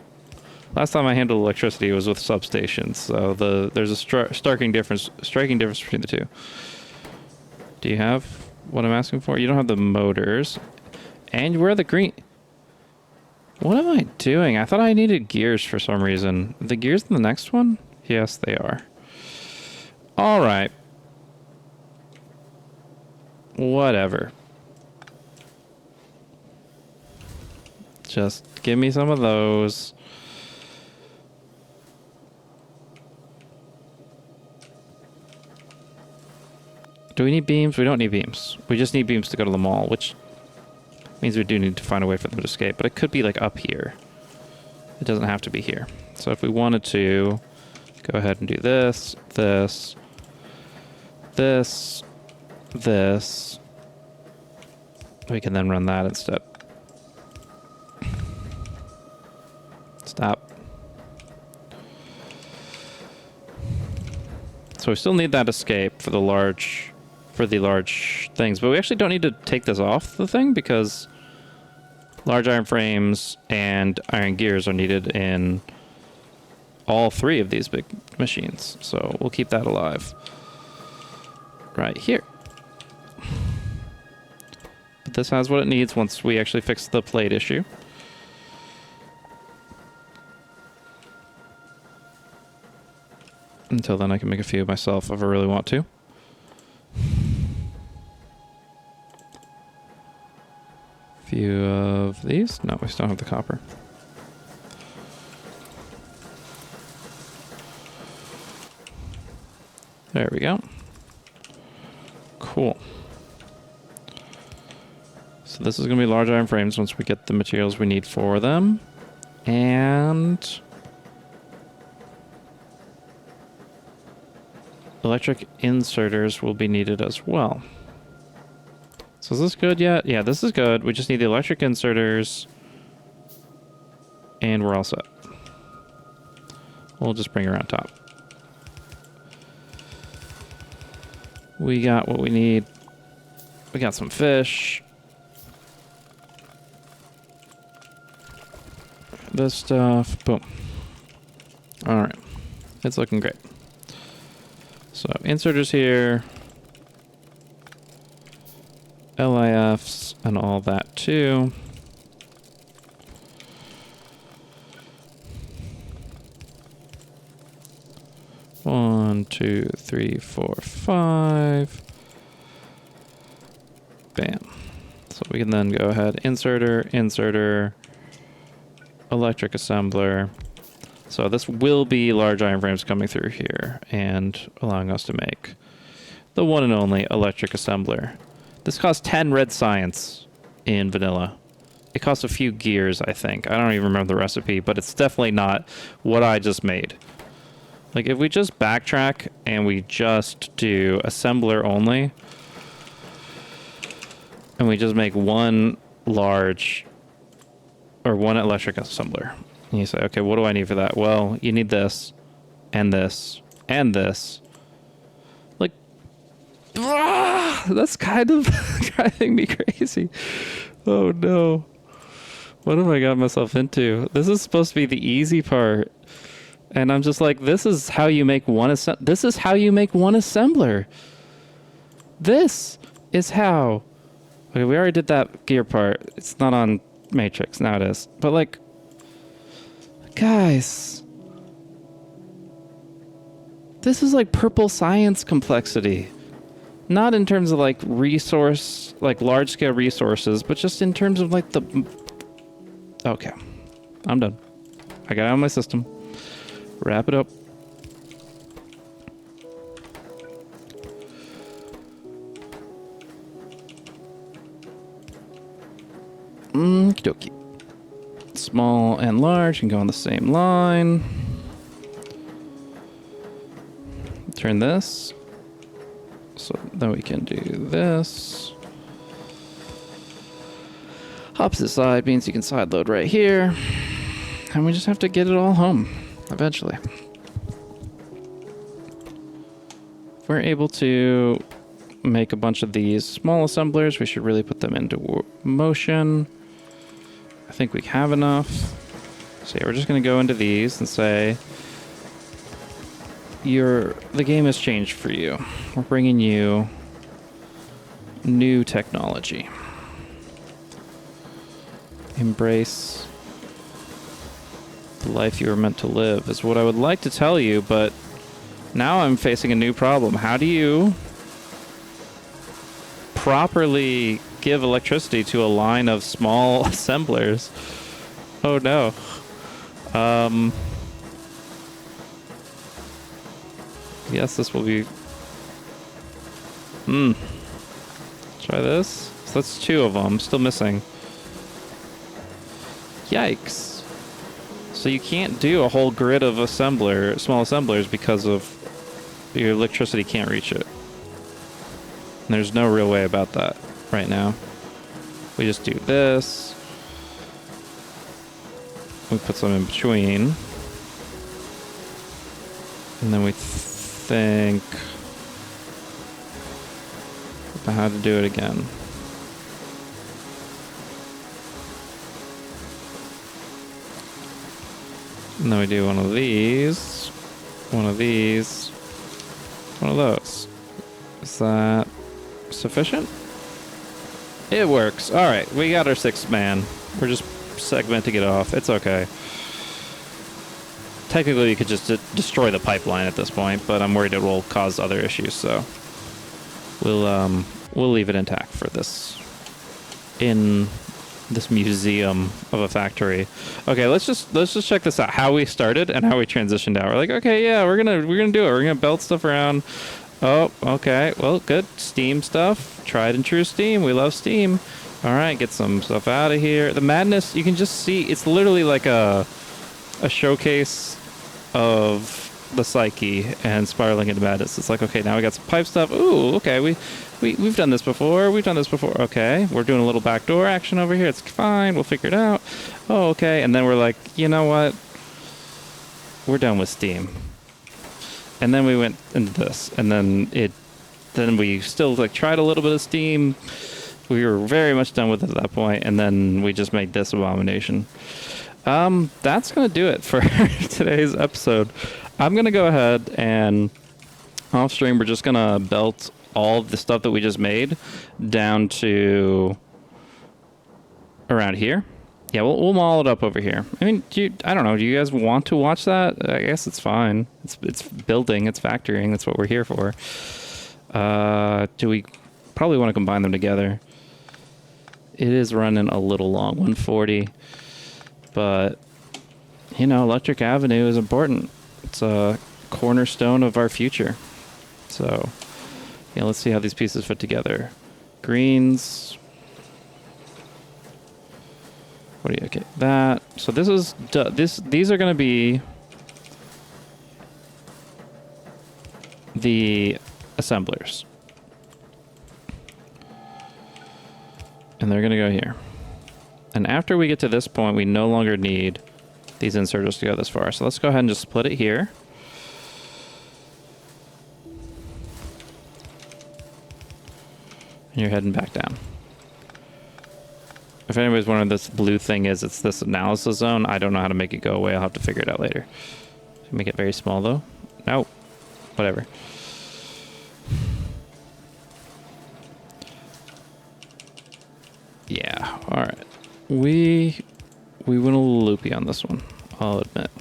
A: Last time I handled electricity was with substations, so there's a striking difference between the two. Do you have what I'm asking for? You don't have the motors. And where are the green... What am I doing? I thought I needed gears for some reason. The gears in the next one? Yes, they are. All right. Whatever. Just give me some of those. Do we need beams? We don't need beams. We just need beams to go to the mall, which means we do need to find a way for them to escape. But it could be like up here. It doesn't have to be here. So if we wanted to go ahead and do this, this, this, this, we can then run that instead. Stop. So we still need that escape for the large things, but we actually don't need to take this off the thing because large iron frames and iron gears are needed in all 3 of these big machines. So we'll keep that alive right here. But this has what it needs once we actually fix the plate issue. Until then, I can make a few myself if I really want to. Few of these. No, we still have the copper. There we go. Cool. So this is going to be large iron frames once we get the materials we need for them. And electric inserters will be needed as well. So is this good yet? Yeah, this is good. We just need the electric inserters. And we're all set. We'll just bring her on top. We got what we need. We got some fish. This stuff. Boom. Alright. It's looking great. So, inserters here. LIFs and all that too. One, two, three, four, five. Bam. So we can then go ahead, inserter, electric assembler. So this will be large iron frames coming through here and allowing us to make the one and only electric assembler. This costs 10 red science in vanilla. It costs a few gears, I think. I don't even remember the recipe, but it's definitely not what I just made. Like, if we just backtrack and we just do assembler only, and we just make one large, or one electric assembler, and you say, okay, what do I need for that? Well, you need this, and this, and this. Like, that's kind of driving me crazy. Oh no. What have I got myself into? This is supposed to be the easy part. And I'm just like, this is how you make one this is how you make one assembler. This is how. Okay, we already did that gear part. It's not on Matrix, now it is. But like, guys, this is like purple science complexity. Not in terms of like resource, like large scale resources, but just in terms of like the... Okay, I'm done. I got it out of my system. Wrap it up. Okie dokie. Small and large can go on the same line. Turn this. So then we can do this. Opposite side means you can side load right here. And we just have to get it all home. Eventually. If we're able to make a bunch of these small assemblers, we should really put them into motion. I think we have enough. So yeah, we're just going to go into these and say, the game has changed for you. We're bringing you new technology. Embrace the life you were meant to live is what I would like to tell you, but now I'm facing a new problem. How do you properly give electricity to a line of small assemblers? Oh no. Yes, this will be... Try this. So that's 2 of them. Still missing. Yikes. So you can't do a whole grid of small assemblers because of your electricity can't reach it. And there's no real way about that right now. We just do this. We put some in between. And then we think about how to do it again. And then we do one of these, one of these, one of those. Is that sufficient? It works. All right, we got our 6th man. We're just segmenting it off. It's okay. Technically, you could just destroy the pipeline at this point, but I'm worried it will cause other issues, so we'll leave it intact for this in this museum of a factory. Okay, let's just check this out. How we started and how we transitioned out. We're like, okay, yeah, we're gonna do it. We're gonna belt stuff around. Oh, okay. Well, good. Steam stuff. Tried and true steam. We love steam. All right, get some stuff out of here. The madness, you can just see, it's literally like a showcase of the psyche and spiraling into madness. It's like, okay, now we got some pipe stuff. Ooh, okay, we've done this before. We've done this before. Okay, we're doing a little backdoor action over here. It's fine. We'll figure it out. Oh, okay. And then we're like, you know what? We're done with steam. And then we went into this, and then we still like tried a little bit of steam. We were very much done with it at that point, and then we just made this abomination. That's gonna do it for today's episode. I'm gonna go ahead and off stream we're just gonna belt all of the stuff that we just made down to around here. Yeah, we'll maul it up over here. I mean, I don't know. Do you guys want to watch that? I guess it's fine. It's building. It's factoring. That's what we're here for. Do we probably want to combine them together? It is running a little long, 140. But, you know, Electric Avenue is important. It's a cornerstone of our future. So, yeah, let's see how these pieces fit together. Greens. What do you, okay, that. So this is, these are going to be the assemblers. And they're going to go here. And after we get to this point, we no longer need these inserters to go this far. So let's go ahead and just split it here. And you're heading back down. If anybody's wondering what this blue thing is, it's this analysis zone. I don't know how to make it go away. I'll have to figure it out later. Make it very small, though. No. Whatever. Yeah. All right. We went a little loopy on this one, I'll admit.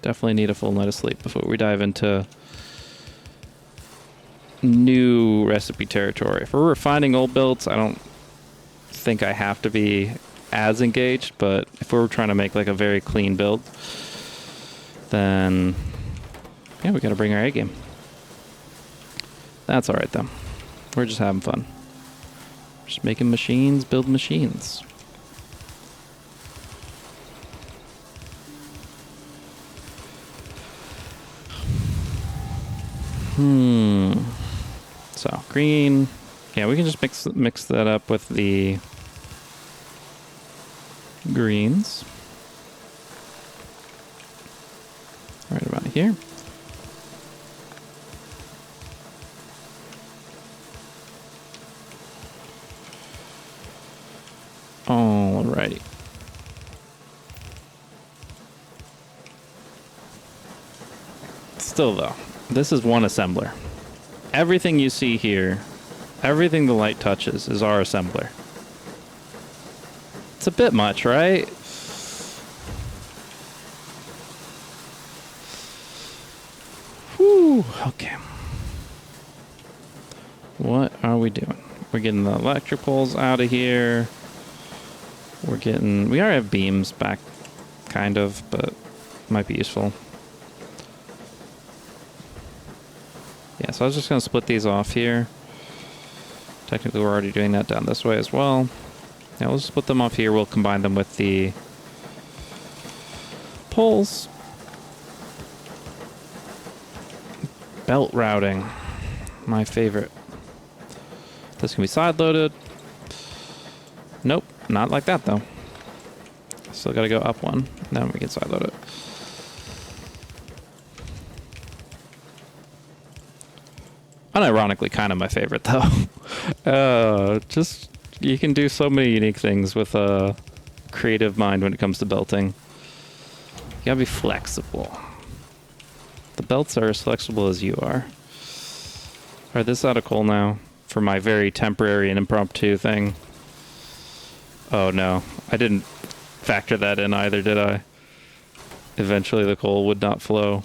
A: Definitely need a full night of sleep before we dive into new recipe territory. If we're refining old builds, I don't think I have to be as engaged, but if we're trying to make like a very clean build, then yeah, we gotta bring our A game. That's alright though. We're just having fun. Just making machines build machines. So green, yeah, we can just mix that up with the greens. Right about here. Alrighty. Still though, this is one assembler. Everything you see here, everything the light touches is our assembler. It's a bit much, right? Whew, okay. What are we doing? We're getting the electric poles out of here. We already have beams back, kind of, but might be useful. Yeah, so I was just going to split these off here. Technically, we're already doing that down this way as well. Yeah, we'll just split them off here. We'll combine them with the poles. Belt routing. My favorite. This can be side-loaded. Nope, not like that, though. Still got to go up one. Then we can side-load it. Unironically, kind of my favorite, though. Just, you can do so many unique things with a creative mind when it comes to belting. You gotta be flexible. The belts are as flexible as you are. Alright, this is out of coal now for my very temporary and impromptu thing. Oh no, I didn't factor that in either, did I? Eventually the coal would not flow.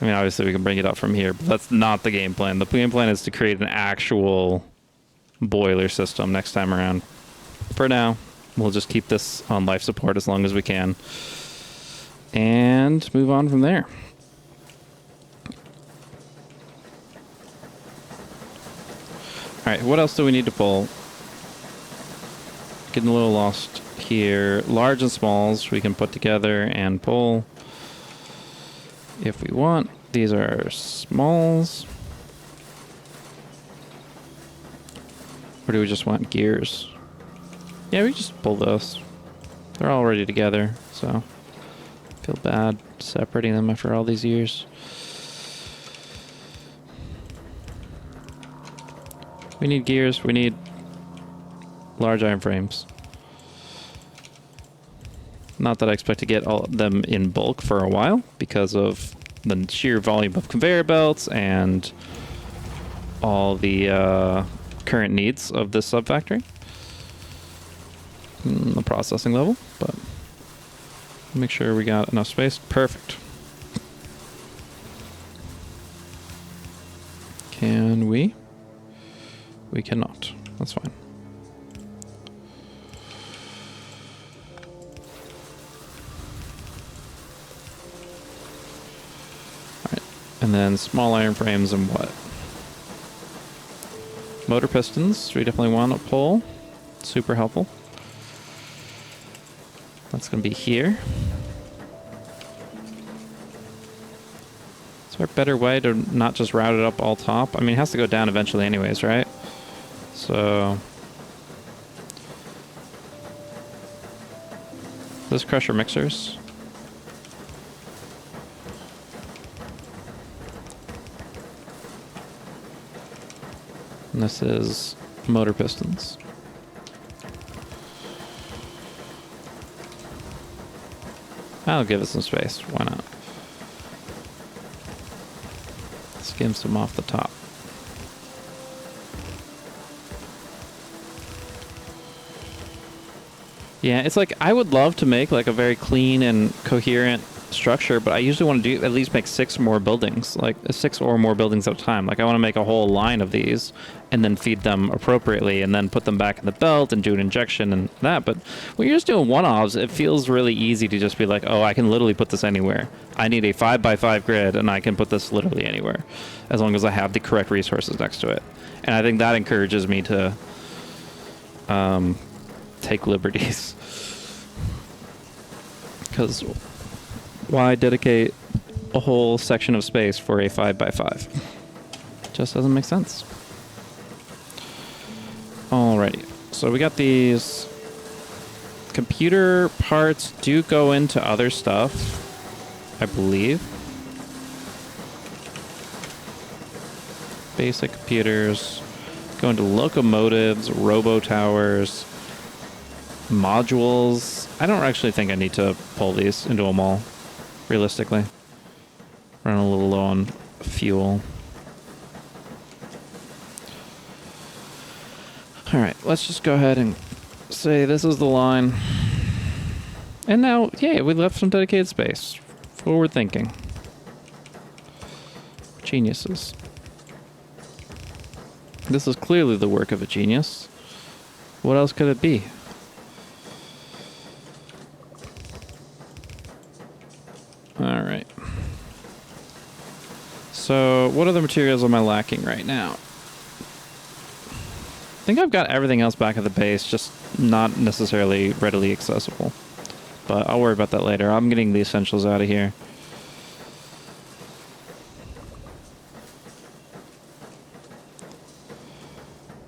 A: I mean, obviously we can bring it up from here, but that's not the game plan. The game plan is to create an actual boiler system next time around. For now, we'll just keep this on life support as long as we can. And move on from there. Alright, what else do we need to pull? Getting a little lost here. Large and smalls we can put together and pull if we want. These are smalls. Or do we just want gears? Yeah, we just pull those. They're already together, so I feel bad separating them after all these years. We need gears, we need large iron frames. Not that I expect to get all of them in bulk for a while because of the sheer volume of conveyor belts and all the current needs of this sub-factory. The processing level, but make sure we got enough space. Perfect. Can we? We cannot. That's fine. Alright. And then small iron frames and what? Motor pistons. We definitely want to pull. Super helpful. That's going to be here. Is there a better way to not just route it up all top? I mean, it has to go down eventually anyways, right? So this crusher mixers. And this is motor pistons. That'll give it some space. Why not? Skim some off the top. Yeah, it's like I would love to make like a very clean and coherent structure, but I usually want to do at least make 6 more buildings, like 6 or more buildings at a time. Like I want to make a whole line of these and then feed them appropriately and then put them back in the belt and do an injection and that. But when you're just doing one-offs, it feels really easy to just be like, oh, I can literally put this anywhere. I need a 5x5 grid and I can put this literally anywhere as long as I have the correct resources next to it. And I think that encourages me to take liberties. Because why dedicate a whole section of space for a 5x5? Just doesn't make sense. Alrighty, so we got these. Computer parts do go into other stuff, I believe. Basic computers go into locomotives, robo towers, modules. I don't actually think I need to pull these into them all, realistically. Running a little low on fuel. Alright, let's just go ahead and say this is the line. And now, yeah, we left some dedicated space. Forward thinking. Geniuses. This is clearly the work of a genius. What else could it be? Alright. So, what other materials am I lacking right now? I think I've got everything else back at the base, just not necessarily readily accessible. But I'll worry about that later. I'm getting the essentials out of here.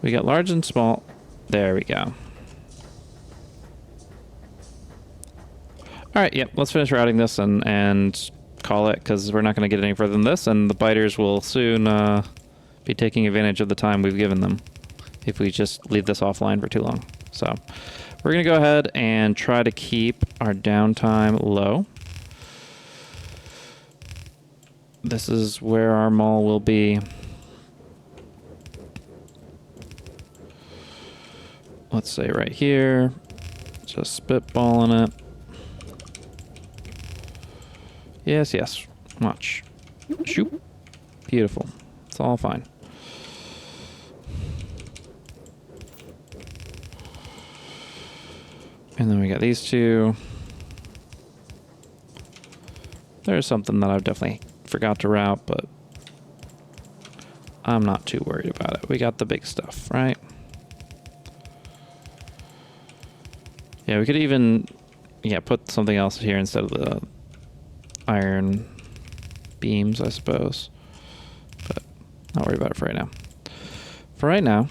A: We got large and small. There we go. Alright, yep, let's finish routing this and call it, because we're not going to get any further than this, and the biters will soon be taking advantage of the time we've given them if we just leave this offline for too long. So we're going to go ahead and try to keep our downtime low. This is where our mall will be. let's say right here. Just spitballing it. Yes, yes. Watch. Shoot. Beautiful. It's all fine. And then we got these two. There's something that I've definitely forgot to route, but I'm not too worried about it. We got the big stuff, right? Yeah, we could even, put something else here instead of the iron beams, I suppose. But not worry about it for right now. For right now,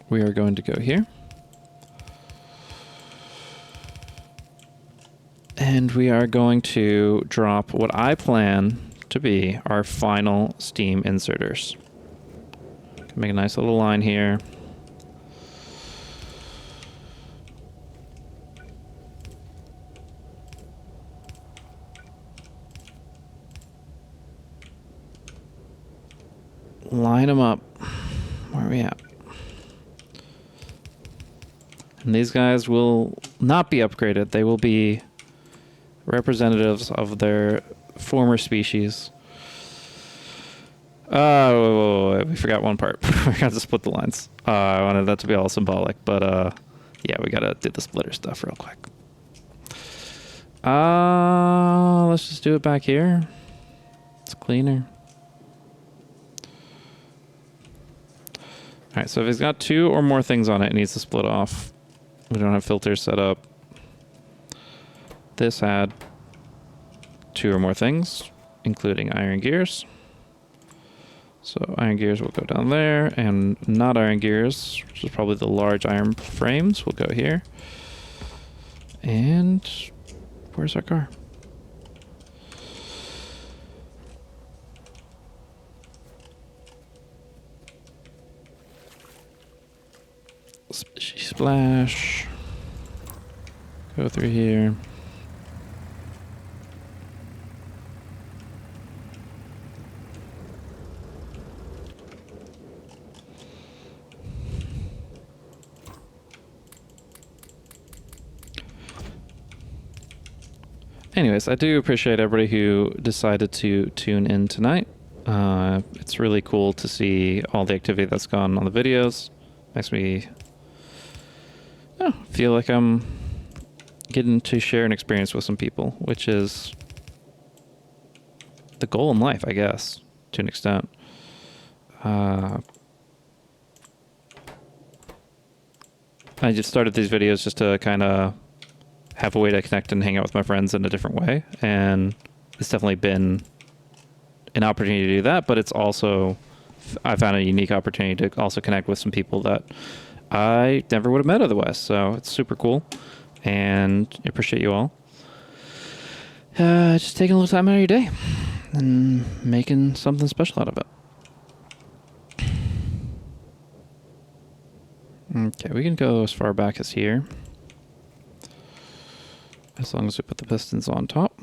A: we are going to go here. And we are going to drop what I plan to be our final steam inserters. Make a nice little line here. Line them up. Where are we at? And these guys will not be upgraded. They will be representatives of their former species. Oh, we forgot one part. We got to split the lines. I wanted that to be all symbolic, but yeah, we gotta do the splitter stuff real quick. Let's just do it back here. It's cleaner. All right, so if he's got 2 or more things on it, it needs to split off. We don't have filters set up. This had 2 or more things, including iron gears. So iron gears will go down there, and not iron gears, which is probably the large iron frames, will go here. And where's our car? Splash. Go through here. Anyways, I do appreciate everybody who decided to tune in tonight. It's really cool to see all the activity that's gone on the videos. Makes me feel like I'm getting to share an experience with some people, which is the goal in life, I guess, to an extent. I just started these videos just to kind of have a way to connect and hang out with my friends in a different way, and it's definitely been an opportunity to do that, but it's also, I found a unique opportunity to also connect with some people that I never would have met otherwise, so it's super cool, and I appreciate you all. Just taking a little time out of your day and making something special out of it. Okay, we can go as far back as here, as long as we put the pistons on top.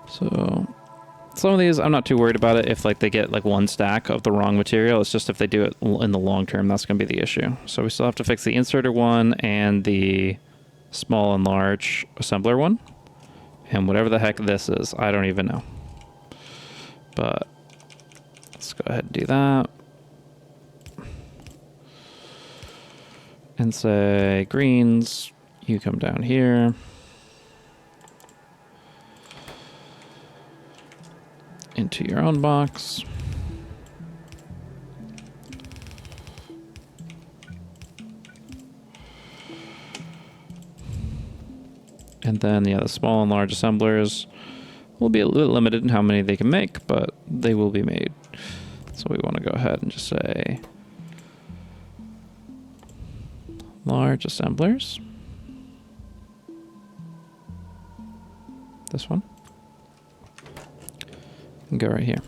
A: So some of these, I'm not too worried about it if like they get like one stack of the wrong material. It's just if they do it in the long term, that's going to be the issue. So we still have to fix the inserter one and the small and large assembler one. And whatever the heck this is, I don't even know. But let's go ahead and do that. And say greens, you come down here. Into your own box. And then, yeah, the small and large assemblers will be a little limited in how many they can make, but they will be made. So we want to go ahead and just say large assemblers. This one. And go right here.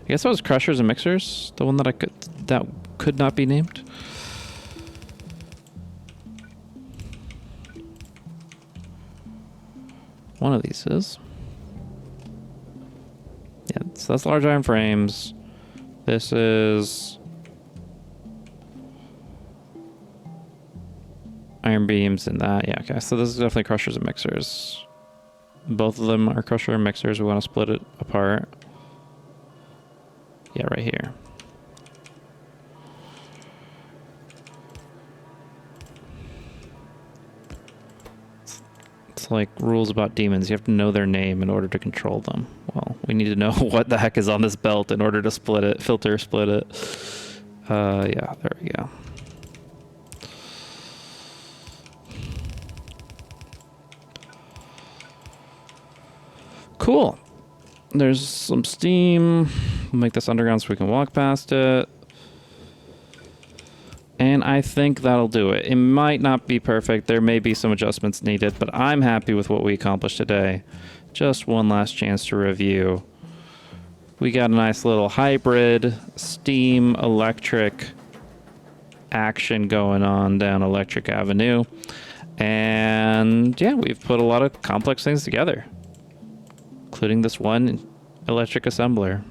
A: I guess that was crushers and mixers, the one that could not be named. One of these is. Yeah, so that's large iron frames. This is iron beams and that. Yeah, okay. So this is definitely crushers and mixers. Both of them are crusher and mixers. We want to split it apart. Yeah, right here. It's like rules about demons. You have to know their name in order to control them. Well, we need to know what the heck is on this belt in order to split it, split it. Yeah, there we go. Cool. There's some steam. We'll make this underground so we can walk past it. And I think that'll do it. It might not be perfect. There may be some adjustments needed, but I'm happy with what we accomplished today. Just one last chance to review. We got a nice little hybrid steam electric action going on down Electric Avenue. And yeah, we've put a lot of complex things together, including this one electric assembler.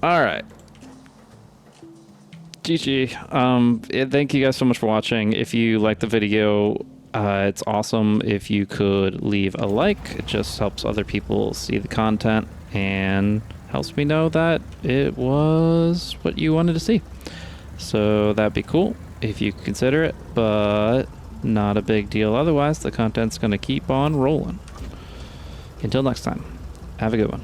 A: All right. GG. Thank you guys so much for watching. If you liked the video, it's awesome if you could leave a like. It just helps other people see the content and helps me know that it was what you wanted to see. So that'd be cool if you consider it, but not a big deal otherwise. The content's going to keep on rolling. Until next time, have a good one.